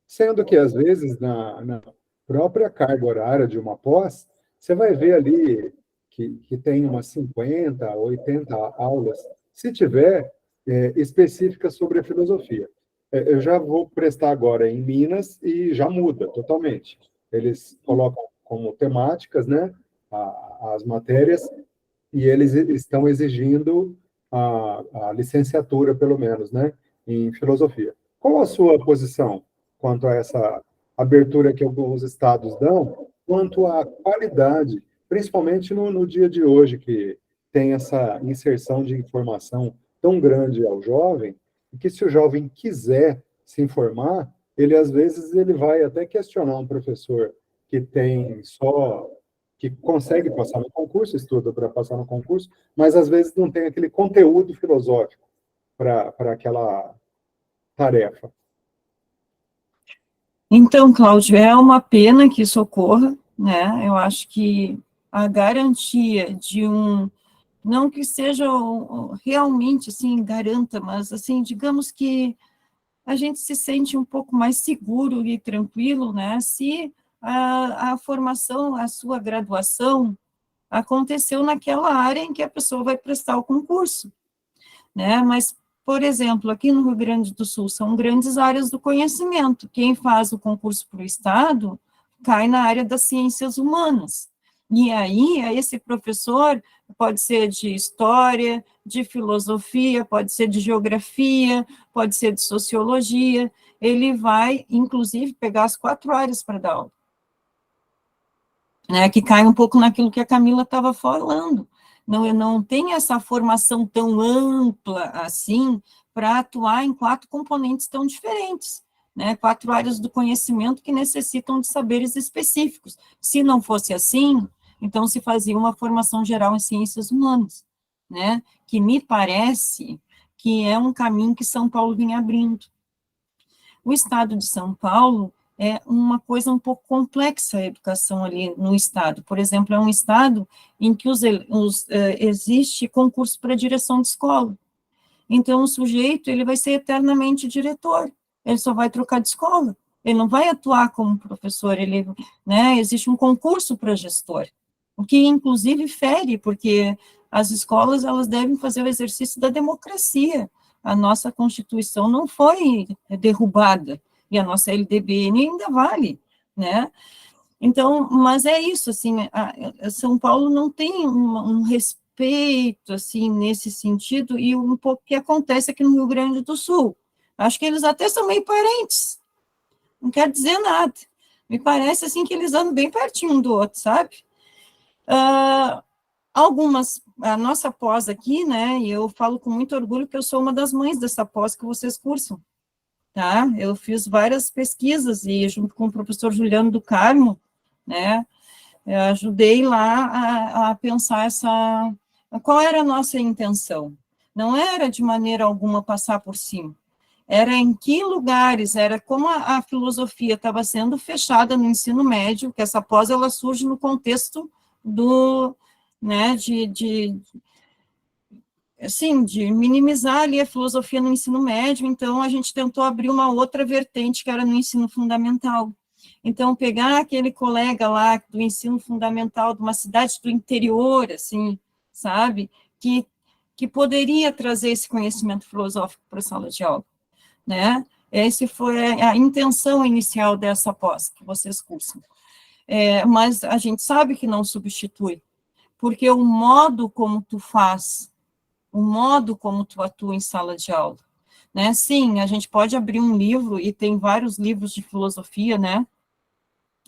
Sendo que, às vezes, na própria carga horária de uma pós, você vai ver ali que tem umas 50, 80 aulas, se tiver, específicas sobre a filosofia. Eu já vou prestar agora em Minas e já muda totalmente. Eles colocam como temáticas, né, as matérias, e eles estão exigindo a licenciatura, pelo menos, né, em filosofia. Qual a sua posição quanto a essa abertura que alguns estados dão, quanto à qualidade, principalmente no dia de hoje, que tem essa inserção de informação tão grande ao jovem, que se o jovem quiser se informar, ele às vezes ele vai até questionar um professor que consegue passar no concurso, estuda para passar no concurso, mas às vezes não tem aquele conteúdo filosófico para aquela tarefa. Então, Cláudio, é uma pena que isso ocorra, né? Eu acho que a garantia de não que seja realmente, assim, garanta, mas, assim, digamos que a gente se sente um pouco mais seguro e tranquilo, né? Se a formação, a sua graduação aconteceu naquela área em que a pessoa vai prestar o concurso, né? Mas, por exemplo, aqui no Rio Grande do Sul, são grandes áreas do conhecimento. Quem faz o concurso para o Estado cai na área das ciências humanas. E aí, esse professor pode ser de história, de filosofia, pode ser de geografia, pode ser de sociologia. Ele vai, inclusive, pegar as 4 áreas para dar aula. Né, que cai um pouco naquilo que a Camila estava falando. Não tem essa formação tão ampla assim para atuar em 4 componentes tão diferentes, né? 4 áreas do conhecimento que necessitam de saberes específicos. Se não fosse assim, então se fazia uma formação geral em ciências humanas, né? Que me parece que é um caminho que São Paulo vem abrindo. O estado de São Paulo é uma coisa um pouco complexa a educação ali no estado. Por exemplo, é um estado em que existe concurso para direção de escola. Então, o sujeito ele vai ser eternamente diretor, ele só vai trocar de escola, ele não vai atuar como professor, né, existe um concurso para gestor, o que, inclusive, fere, porque as escolas elas devem fazer o exercício da democracia. A nossa Constituição não foi derrubada, e a nossa LDBN ainda vale, né? Então, mas é isso, assim, São Paulo não tem um respeito, assim, nesse sentido, e um pouco que acontece aqui no Rio Grande do Sul. Acho que eles até são meio parentes, não quer dizer nada. Me parece, assim, que eles andam bem pertinho um do outro, sabe? A nossa pós aqui, né, e eu falo com muito orgulho que eu sou uma das mães dessa pós que vocês cursam. Tá? Eu fiz várias pesquisas e junto com o professor Juliano do Carmo, né, eu ajudei lá a pensar qual era a nossa intenção. Não era de maneira alguma passar por cima, era em que lugares, era como a filosofia estava sendo fechada no ensino médio, que essa pós ela surge no contexto né, assim, de minimizar ali a filosofia no ensino médio, então a gente tentou abrir uma outra vertente, que era no ensino fundamental. Então, pegar aquele colega lá do ensino fundamental, de uma cidade do interior, assim, sabe, que poderia trazer esse conhecimento filosófico para a sala de aula, né? Essa foi a intenção inicial dessa pós que vocês cursam. Mas a gente sabe que não substitui, porque o modo como tu faz, o modo como tu atua em sala de aula, né? Sim, a gente pode abrir um livro, e tem vários livros de filosofia, né?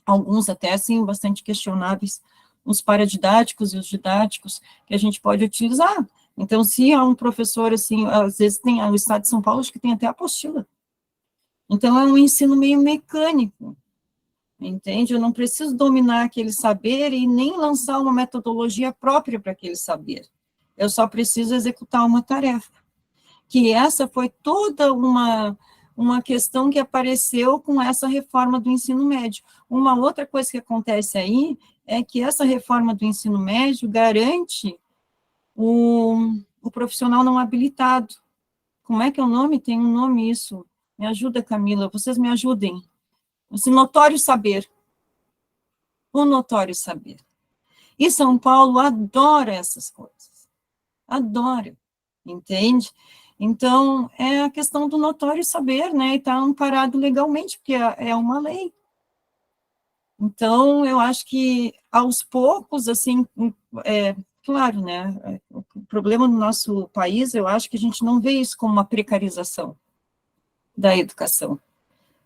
Alguns até, assim, bastante questionáveis, os paradidáticos e os didáticos, que a gente pode utilizar, Então, se há um professor, assim, às vezes tem, no estado de São Paulo, acho que tem até apostila. Então, é um ensino meio mecânico, entende? Eu não preciso dominar aquele saber e nem lançar uma metodologia própria para aquele saber. Eu só preciso executar uma tarefa. Que essa foi toda uma questão que apareceu com essa reforma do ensino médio. Uma outra coisa que acontece aí é que essa reforma do ensino médio garante o profissional não habilitado. Como é que é o nome? Tem um nome isso. Me ajuda, Camila, vocês me ajudem. Esse notório saber. O notório saber. E São Paulo adora essas coisas. Adora, entende? Então, é a questão do notório saber, né? E está amparado legalmente, porque é uma lei. Então, eu acho que, aos poucos, assim, claro, né? O problema no nosso país, eu acho que a gente não vê isso como uma precarização da educação,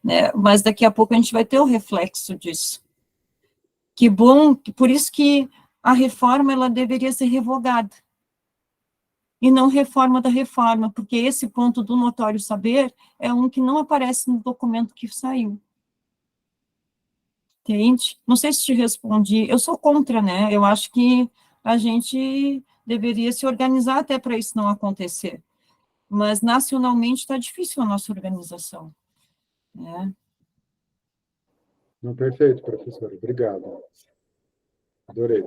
né? Mas daqui a pouco a gente vai ter o reflexo disso. Que bom, por isso que a reforma, ela deveria ser revogada. E não reforma da reforma, porque esse ponto do notório saber é um que não aparece no documento que saiu. Entende? Não sei se te respondi. Eu sou contra, né? Eu acho que a gente deveria se organizar até para isso não acontecer. Mas nacionalmente está difícil a nossa organização, né? Não, perfeito, professor. Obrigado. Adorei.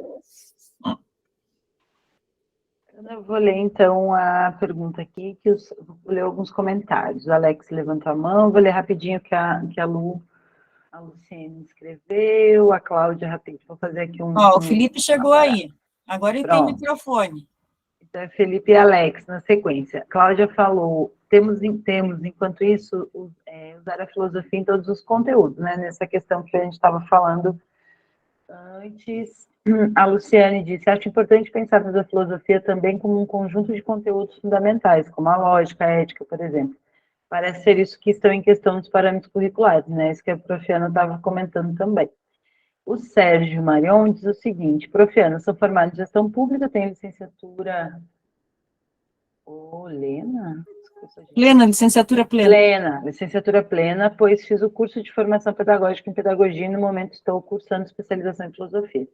Eu vou ler, então, a pergunta aqui, vou ler alguns comentários. O Alex levantou a mão, vou ler rapidinho que a Luciene escreveu, a Cláudia, rapidinho, vou fazer aqui Ó, o Felipe chegou aí, agora ele tem Pronto. microfone. Então, é Felipe e Alex, na sequência. Cláudia falou, temos enquanto isso, usar a filosofia em todos os conteúdos, né? Nessa questão que a gente estava falando antes, a Luciane disse, acho importante pensar na filosofia também como um conjunto de conteúdos fundamentais, como a lógica, a ética, por exemplo. Parece ser isso que estão em questão dos parâmetros curriculares, né? Isso que a Profiana estava comentando também. O Sérgio Marion diz o seguinte, Profiana, sou formado em gestão pública, tenho licenciatura... Lena? Plena, licenciatura plena. Plena, licenciatura plena, pois fiz o curso de formação pedagógica em pedagogia e no momento estou cursando especialização em filosofia.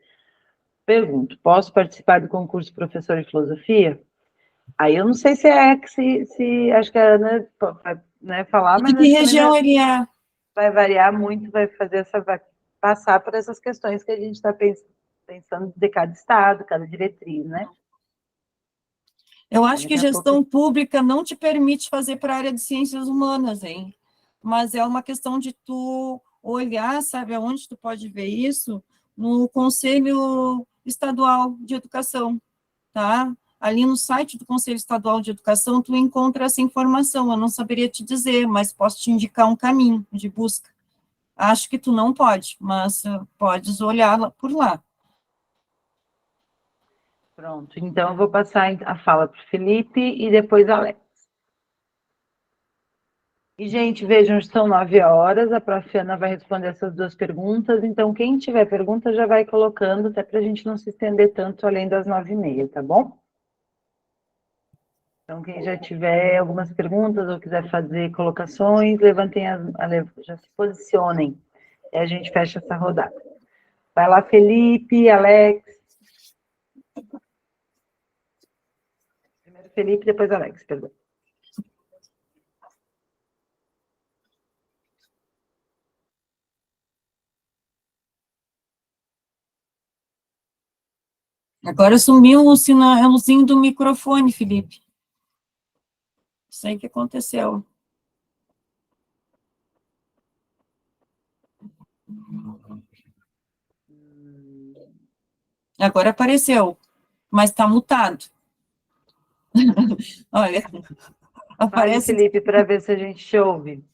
Pergunto, posso participar do concurso professor de filosofia? Aí eu não sei se acho que a Ana vai, né, falar, mas De que região ele é? vai variar muito, vai passar por essas questões que a gente está pensando de cada estado, cada diretriz, né? Eu acho que gestão pública não te permite fazer para a área de ciências humanas, hein? Mas é uma questão de tu olhar, sabe, aonde tu pode ver isso? No Conselho Estadual de Educação, tá? Ali no site do Conselho Estadual de Educação, tu encontra essa informação. Eu não saberia te dizer, mas posso te indicar um caminho de busca. Acho que tu não pode, mas podes olhar por lá. Pronto, então eu vou passar a fala para o Felipe e depois a Alex. E, gente, vejam, são 9 horas, a Profiana vai responder essas duas perguntas, então quem tiver pergunta já vai colocando, até para a gente não se estender tanto além das 9h30, tá bom? Então, quem já tiver algumas perguntas ou quiser fazer colocações, já se posicionem, e a gente fecha essa rodada. Vai lá, Felipe, Alex. Primeiro Felipe, depois Alex, perdão. Agora sumiu o sinalzinho do microfone, Felipe. Não sei o que aconteceu. Agora apareceu, mas está mutado. Olha, aparece... Fale, Felipe, para ver se a gente te ouve.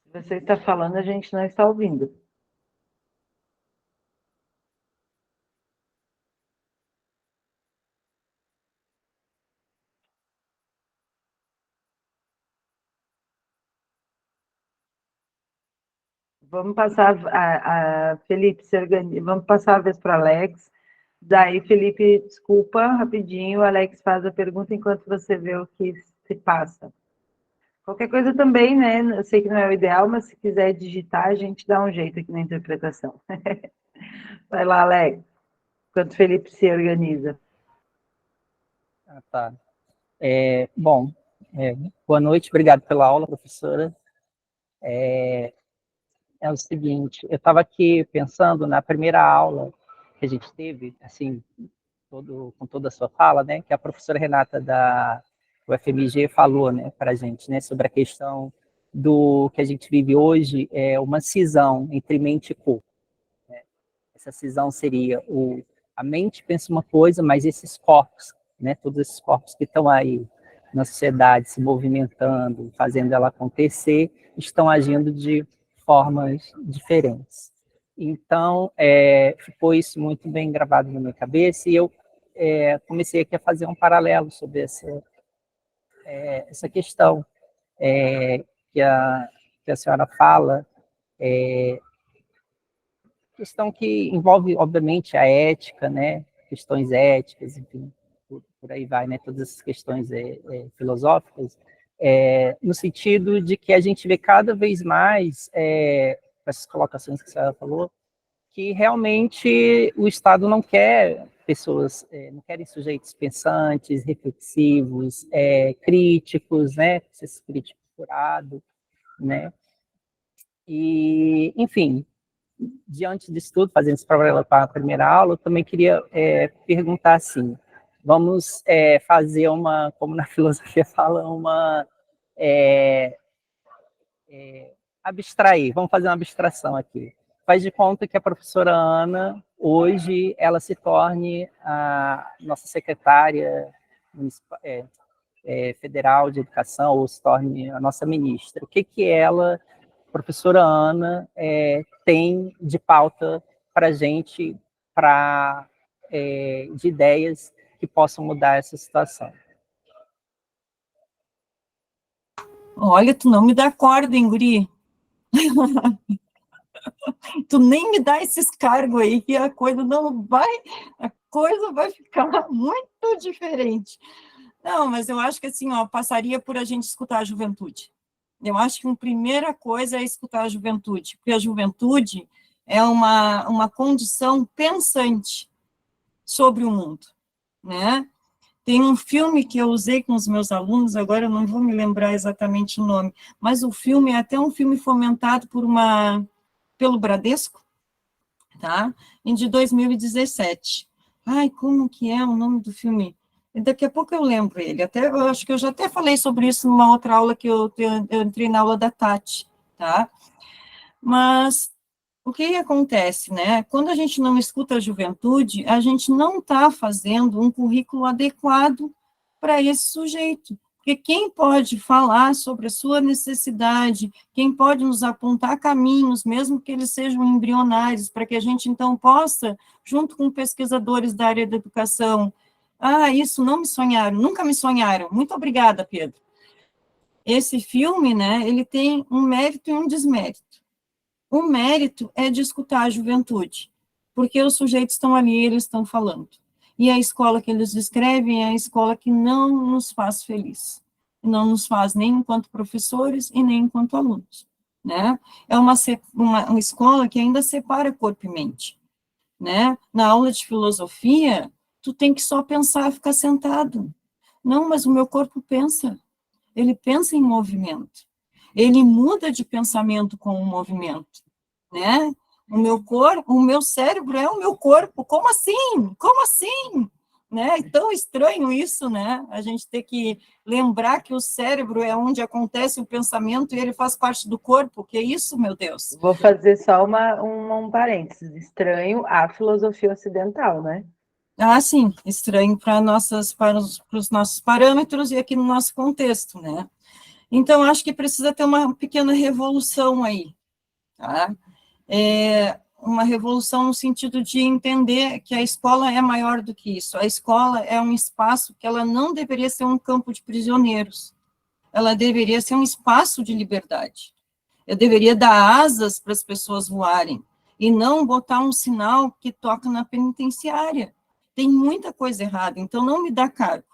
Se você está falando, a gente não está ouvindo. Vamos passar, Felipe, vamos passar a vez para Alex. Daí, Felipe, desculpa, rapidinho, o Alex faz a pergunta enquanto você vê o que se passa. Qualquer coisa também, né? Eu sei que não é o ideal, mas se quiser digitar, a gente dá um jeito aqui na interpretação. Vai lá, Alex, enquanto o Felipe se organiza. Ah, tá. Bom, boa noite, obrigado pela aula, professora. É o seguinte, eu estava aqui pensando na primeira aula que a gente teve, assim, com toda a sua fala, né, que a professora Renata da UFMG falou, né, para a gente, né, sobre a questão do que a gente vive hoje, uma cisão entre mente e corpo. Né? Essa cisão seria a mente pensa uma coisa, mas esses corpos, né, todos esses corpos que estão aí na sociedade se movimentando, fazendo ela acontecer, estão agindo de formas diferentes. Então, ficou isso muito bem gravado na minha cabeça e eu comecei aqui a fazer um paralelo sobre essa questão que a senhora fala, questão que envolve, obviamente, a ética, né? Questões éticas, enfim, por aí vai, né? Todas essas questões filosóficas, no sentido de que a gente vê cada vez mais, essas colocações que a senhora falou, que realmente o Estado não quer pessoas, não querem sujeitos pensantes, reflexivos, críticos, né? Esse crítico curado, né? E, enfim, diante disso tudo, fazendo esse paralelo para a primeira aula, eu também queria perguntar assim, vamos fazer como na filosofia fala, abstrair, vamos fazer uma abstração aqui. Faz de conta que a professora Ana, hoje, ela se torne a nossa secretária federal de educação, ou se torne a nossa ministra. O que ela, professora Ana, tem de pauta para a gente, de ideias que possam mudar essa situação? Olha, tu não me dá corda, hein, guri? Tu nem me dá esses cargos aí, que a coisa vai ficar muito diferente. Não, mas eu acho que assim, ó, passaria por a gente escutar a juventude. Eu acho que a primeira coisa é escutar a juventude, porque a juventude é uma condição pensante sobre o mundo, né? Tem um filme que eu usei com os meus alunos, agora eu não vou me lembrar exatamente o nome, mas o filme é até um filme fomentado pelo Bradesco, tá? De 2017. Ai, como que é o nome do filme? Daqui a pouco eu lembro ele. Eu acho que eu já até falei sobre isso numa outra aula que eu entrei na aula da Tati, tá? Mas o que acontece, né? Quando a gente não escuta a juventude, a gente não está fazendo um currículo adequado para esse sujeito. Porque quem pode falar sobre a sua necessidade, quem pode nos apontar caminhos, mesmo que eles sejam embrionários, para que a gente, então, possa, junto com pesquisadores da área da educação, isso não me sonharam, nunca me sonharam. Muito obrigada, Pedro. Esse filme, né, ele tem um mérito e um desmérito. O mérito é de escutar a juventude, porque os sujeitos estão ali, eles estão falando. E a escola que eles descrevem é a escola que não nos faz feliz. Não nos faz nem enquanto professores e nem enquanto alunos. Né? É uma escola que ainda separa corpo e mente. Né? Na aula de filosofia, tu tem que só pensar, ficar sentado. Não, mas o meu corpo pensa. Ele pensa em movimento. Ele muda de pensamento com o movimento, né? O meu cérebro é o meu corpo. Como assim? Como assim? Né? É tão estranho isso, né? A gente ter que lembrar que o cérebro é onde acontece o pensamento e ele faz parte do corpo. Que é isso, meu Deus? Vou fazer só um parênteses. Estranho a filosofia ocidental, né? Sim, estranho para os nossos parâmetros e aqui no nosso contexto, né? Então, acho que precisa ter uma pequena revolução aí, tá? Uma revolução no sentido de entender que a escola é maior do que isso. A escola é um espaço que ela não deveria ser um campo de prisioneiros. Ela deveria ser um espaço de liberdade. Eu deveria dar asas para as pessoas voarem e não botar um sinal que toca na penitenciária. tem muita coisa errada, então não me dá cargo.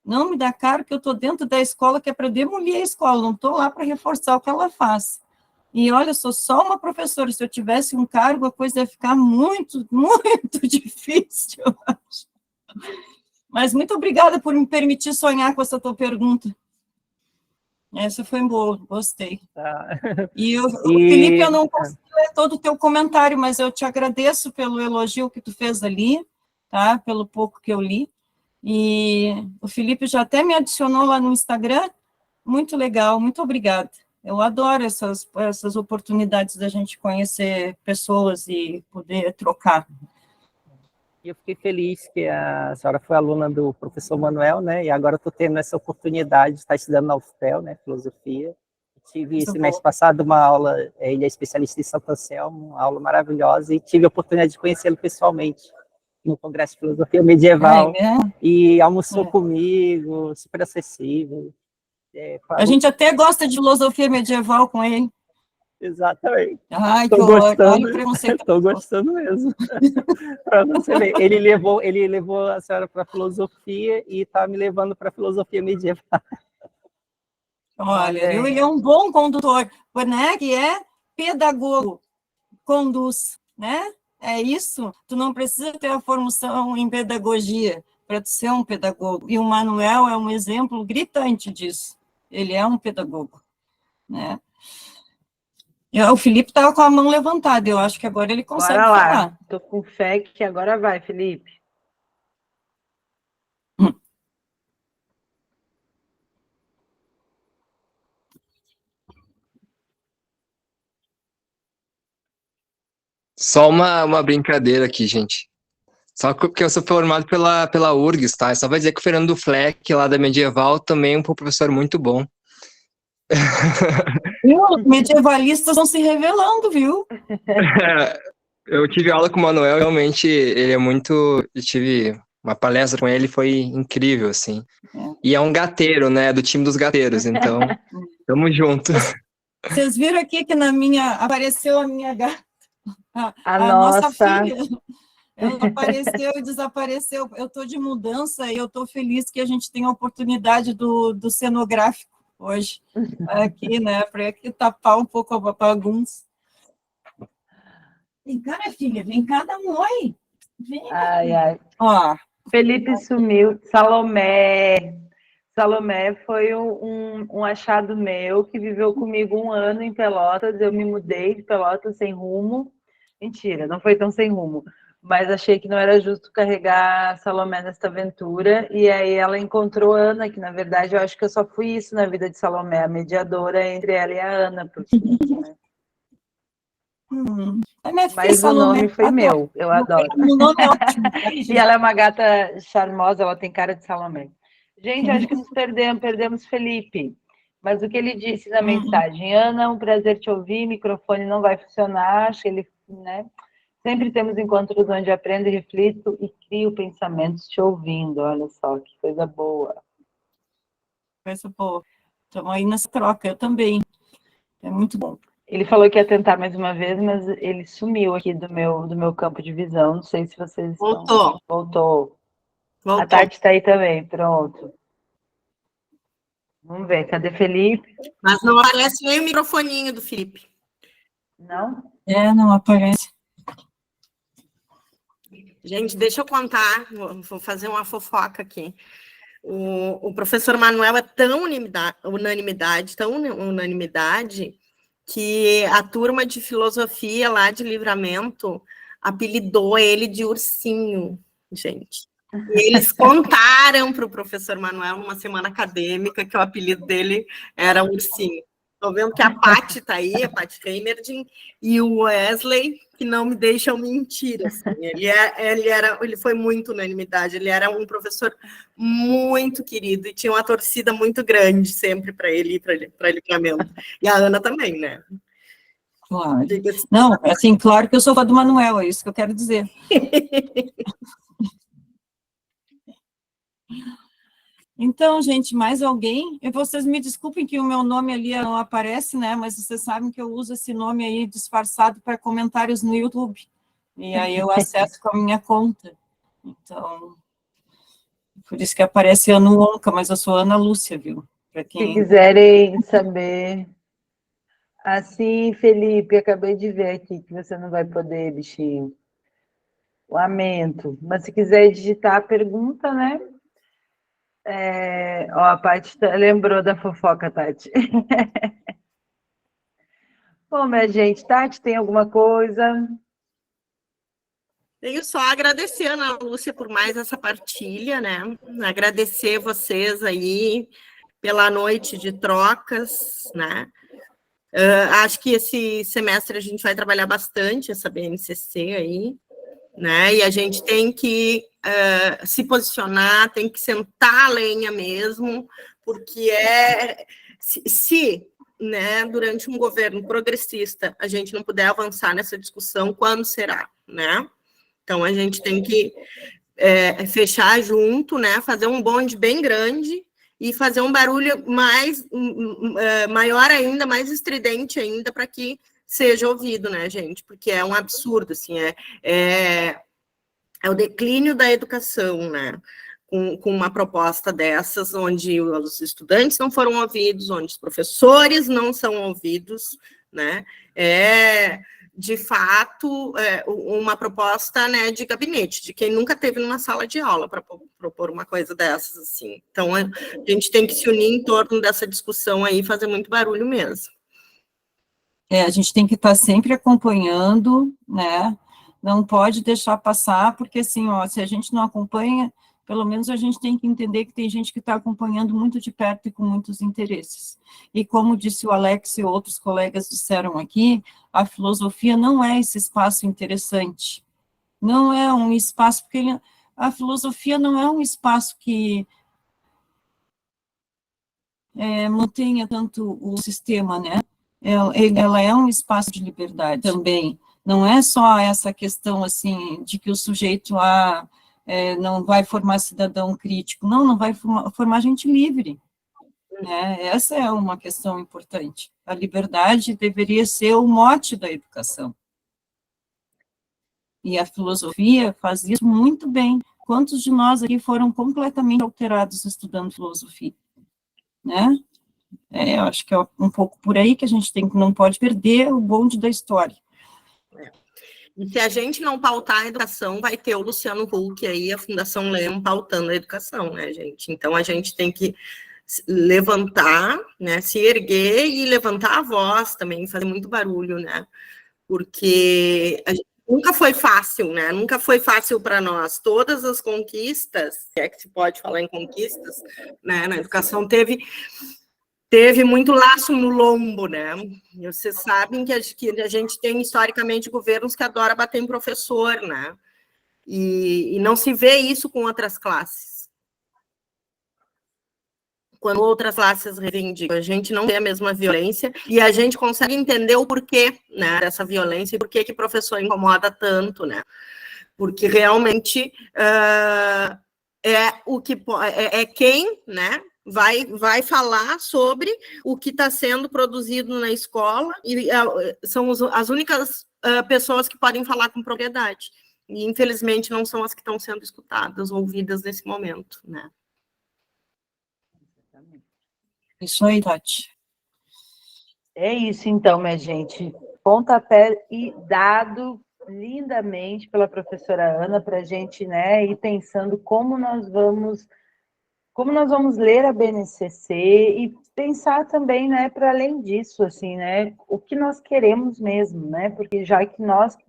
Não me dá cargo que eu estou dentro da escola, que é para demolir a escola, não estou lá para reforçar o que ela faz. E olha, eu sou só uma professora, se eu tivesse um cargo, a coisa ia ficar muito, muito difícil, eu acho. Mas muito obrigada por me permitir sonhar com essa tua pergunta. Essa foi boa, gostei. E Felipe, eu não consegui ler todo o teu comentário, mas eu te agradeço pelo elogio que tu fez ali, tá? Pelo pouco que eu li. E o Felipe já até me adicionou lá no Instagram. Muito legal, muito obrigada. Eu adoro essas oportunidades da gente conhecer pessoas e poder trocar. E eu fiquei feliz que a senhora foi aluna do professor Manuel, né? E agora estou tendo essa oportunidade de estar estudando na UFPEL, né? Filosofia. Tive esse mês passado uma aula, ele é especialista em Santo Anselmo, uma aula maravilhosa, e tive a oportunidade de conhecê-lo pessoalmente no Congresso de Filosofia Medieval. E almoçou comigo, super acessível. A gente até gosta de filosofia medieval com ele. Exatamente. Ai, que gostando, estou gostando mesmo. Para você ver, ele levou a senhora para a filosofia e está me levando para a filosofia medieval. Olha, ele é um bom condutor, né? Que é pedagogo, conduz, né? É isso. Tu não precisa ter a formação em pedagogia para ser um pedagogo. E o Manuel é um exemplo gritante disso. Ele é um pedagogo, né? O Felipe estava com a mão levantada, eu acho que agora ele consegue falar. Estou com fé que agora vai, Felipe. Só uma brincadeira aqui, gente. Só porque eu sou formado pela URGS, tá? Só vai dizer que o Fernando Fleck, lá da Medieval, também é um professor muito bom. Os medievalistas estão se revelando, viu? Eu tive aula com o Manuel, realmente ele é muito... Eu tive uma palestra com ele, foi incrível, assim. E é um gateiro, né? Do time dos gateiros, então tamo junto. Vocês viram aqui que apareceu a minha gata, a nossa filha. Ela apareceu e desapareceu. Eu estou de mudança e eu estou feliz que a gente tem a oportunidade do cenográfico hoje, aqui, né? Para tapar um pouco a bagunça. Vem cá, minha filha, vem cá, dá um oi. Vem cá. Ai. Ó. Felipe sumiu. Salomé foi um achado meu, que viveu comigo 1 ano em Pelotas. Eu me mudei de Pelotas sem rumo. Mentira, não foi tão sem rumo. Mas achei que não era justo carregar a Salomé nesta aventura. E aí ela encontrou a Ana, que na verdade eu acho que eu só fui isso na vida de Salomé, a mediadora entre ela e a Ana. Porque, né? Mas o nome foi meu, eu adoro. O nome é ótimo. E ela é uma gata charmosa, ela tem cara de Salomé. Gente, acho que nos perdemos Felipe. Mas o que ele disse na mensagem: Ana, um prazer te ouvir, microfone não vai funcionar, acho que ele, né? Sempre temos encontros onde aprendo, reflito e crio pensamentos te ouvindo. Olha só, que coisa boa. Coisa boa. Estamos aí nessa troca, eu também. É muito bom. Ele falou que ia tentar mais uma vez, mas ele sumiu aqui do meu campo de visão. Não sei se vocês estão... Voltou. A Tati está aí também, pronto. Vamos ver, cadê Felipe? Mas não aparece nem o microfoninho do Felipe. Não? Não aparece. Gente, deixa eu contar, vou fazer uma fofoca aqui. O professor Manuel é tão unanimidade, que a turma de filosofia lá de Livramento apelidou ele de ursinho, gente. E eles contaram para o professor Manuel, numa semana acadêmica, que o apelido dele era ursinho. Estou vendo que a Paty está aí, a Paty Reimerding, e o Wesley, que não me deixam mentir. Assim. Ele foi muito unanimidade, ele era um professor muito querido e tinha uma torcida muito grande sempre para ele ir para Livramento. E a Ana também, né? Claro. Não, assim, claro que eu sou fã do Manuel, é isso que eu quero dizer. Então, gente, mais alguém? Vocês me desculpem que o meu nome ali não aparece, né? Mas vocês sabem que eu uso esse nome aí disfarçado para comentários no YouTube. E aí eu acesso com a minha conta. Então, por isso que aparece Ana Onca, mas eu sou Ana Lúcia, viu? Para quem... Se quiserem saber... Assim, Felipe, acabei de ver aqui que você não vai poder, bichinho. Lamento. Mas se quiser digitar a pergunta, né? Ó, a Paty lembrou da fofoca, Tati. Bom, minha gente, Tati, tem alguma coisa? Tenho só a agradecer, Ana Lúcia, por mais essa partilha, né? Agradecer vocês aí pela noite de trocas, né? Acho que esse semestre a gente vai trabalhar bastante essa BNCC aí, né? E a gente tem que se posicionar, tem que sentar a lenha mesmo, porque se né, durante um governo progressista a gente não puder avançar nessa discussão, quando será, né? Então a gente tem que fechar junto, né? Fazer um bonde bem grande e fazer um barulho maior ainda, mais estridente ainda, para que seja ouvido, né, gente? Porque é um absurdo, assim, é o declínio da educação, né? Com uma proposta dessas, onde os estudantes não foram ouvidos, onde os professores não são ouvidos, né? De fato, uma proposta, né, de gabinete, de quem nunca teve numa sala de aula para propor uma coisa dessas, assim. Então, a gente tem que se unir em torno dessa discussão aí e fazer muito barulho mesmo. A gente tem que estar sempre acompanhando, né? Não pode deixar passar, porque, assim, ó, se a gente não acompanha, pelo menos a gente tem que entender que tem gente que está acompanhando muito de perto e com muitos interesses. E como disse o Alex e outros colegas disseram aqui, a filosofia não é esse espaço interessante. Não é um espaço, porque a filosofia não é um espaço que mantenha tanto o sistema, né? Ela é um espaço de liberdade também. Não é só essa questão, assim, de que o sujeito não vai formar cidadão crítico. Não vai formar gente livre. Né? Essa é uma questão importante. A liberdade deveria ser o mote da educação. E a filosofia faz isso muito bem. Quantos de nós aqui foram completamente alterados estudando filosofia? Né? Eu acho que é um pouco por aí que a gente não pode perder o bonde da história. E se a gente não pautar a educação, vai ter o Luciano Huck aí, a Fundação Leão, pautando a educação, né, gente? Então, a gente tem que levantar, né, se erguer e levantar a voz também, fazer muito barulho, né? Porque nunca foi fácil, né? Nunca foi fácil para nós. Todas as conquistas, se é que se pode falar em conquistas, né, na educação, teve muito laço no lombo, né? E vocês sabem que a gente tem, historicamente, governos que adoram bater em professor, né? E não se vê isso com outras classes. Quando outras classes reivindicam, a gente não vê a mesma violência e a gente consegue entender o porquê, né, dessa violência e por que o professor incomoda tanto, né? Porque realmente quem, né, vai falar sobre o que está sendo produzido na escola e são as únicas pessoas que podem falar com propriedade. E, infelizmente, não são as que estão sendo escutadas, ouvidas nesse momento, né? Isso aí, Tati. É isso, então, minha gente. Pontapé e dado lindamente pela professora Ana para a gente, né, ir pensando como nós vamos ler a BNCC e pensar também, né, para além disso, assim, né, o que nós queremos mesmo, né, porque já que nós que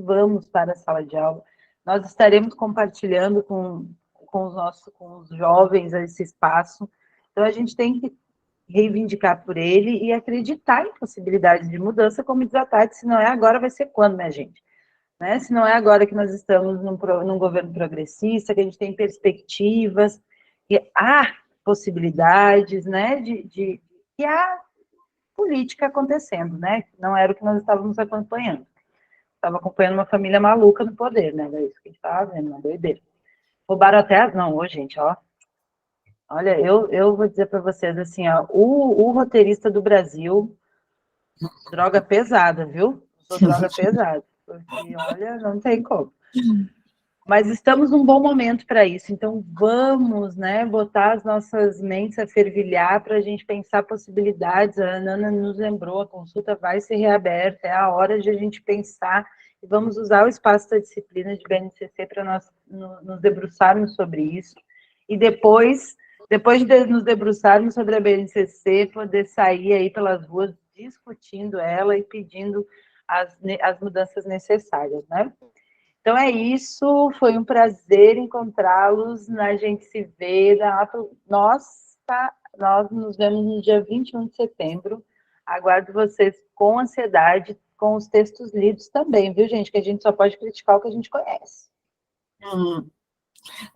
vamos para a sala de aula, nós estaremos compartilhando com os jovens esse espaço, então a gente tem que reivindicar por ele e acreditar em possibilidades de mudança, como diz a Tati, se não é agora, vai ser quando, minha gente? Né? Se não é agora que nós estamos num governo progressista, que a gente tem perspectivas, e há possibilidades, né, de há política acontecendo, né? Não era o que nós estávamos acompanhando. Estava acompanhando uma família maluca no poder, né? Era isso que a gente estava vendo, uma doideira. Roubaram até... Não, ô, gente, ó. Olha, eu vou dizer para vocês assim, ó, o roteirista do Brasil, droga pesada, viu? Sou droga pesada, porque, olha, não tem como. Mas estamos num bom momento para isso, então vamos, né, botar as nossas mentes a fervilhar para a gente pensar possibilidades. A Ana nos lembrou, a consulta vai ser reaberta, é a hora de a gente pensar e vamos usar o espaço da disciplina de BNCC para nós nos debruçarmos sobre isso. E depois de nos debruçarmos sobre a BNCC, poder sair aí pelas ruas discutindo ela e pedindo as mudanças necessárias, né? Então é isso, foi um prazer encontrá-los, a gente se vê, nós nos vemos no dia 21 de setembro, aguardo vocês com ansiedade, com os textos lidos também, viu, gente, que a gente só pode criticar o que a gente conhece. Né?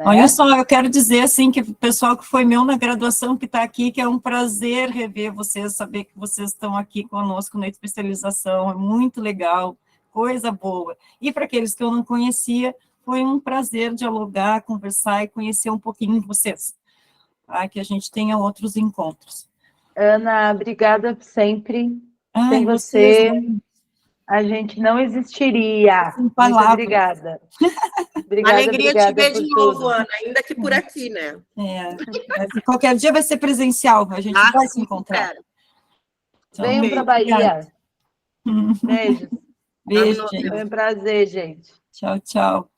Olha só, eu quero dizer, assim, que o pessoal que foi meu na graduação, que está aqui, que é um prazer rever vocês, saber que vocês estão aqui conosco na especialização, é muito legal, coisa boa. E para aqueles que eu não conhecia, foi um prazer dialogar, conversar e conhecer um pouquinho de vocês, tá? Que a gente tenha outros encontros. Ana, obrigada sempre. Ai, sem você, a gente não existiria. Muito obrigada. Obrigada, alegria de ver de novo, Ana, ainda que por aqui, né? Qualquer dia vai ser presencial, a gente vai se encontrar. Então, venham para a Bahia. Beijos. Beijo, gente. Foi um prazer, gente. Tchau, tchau.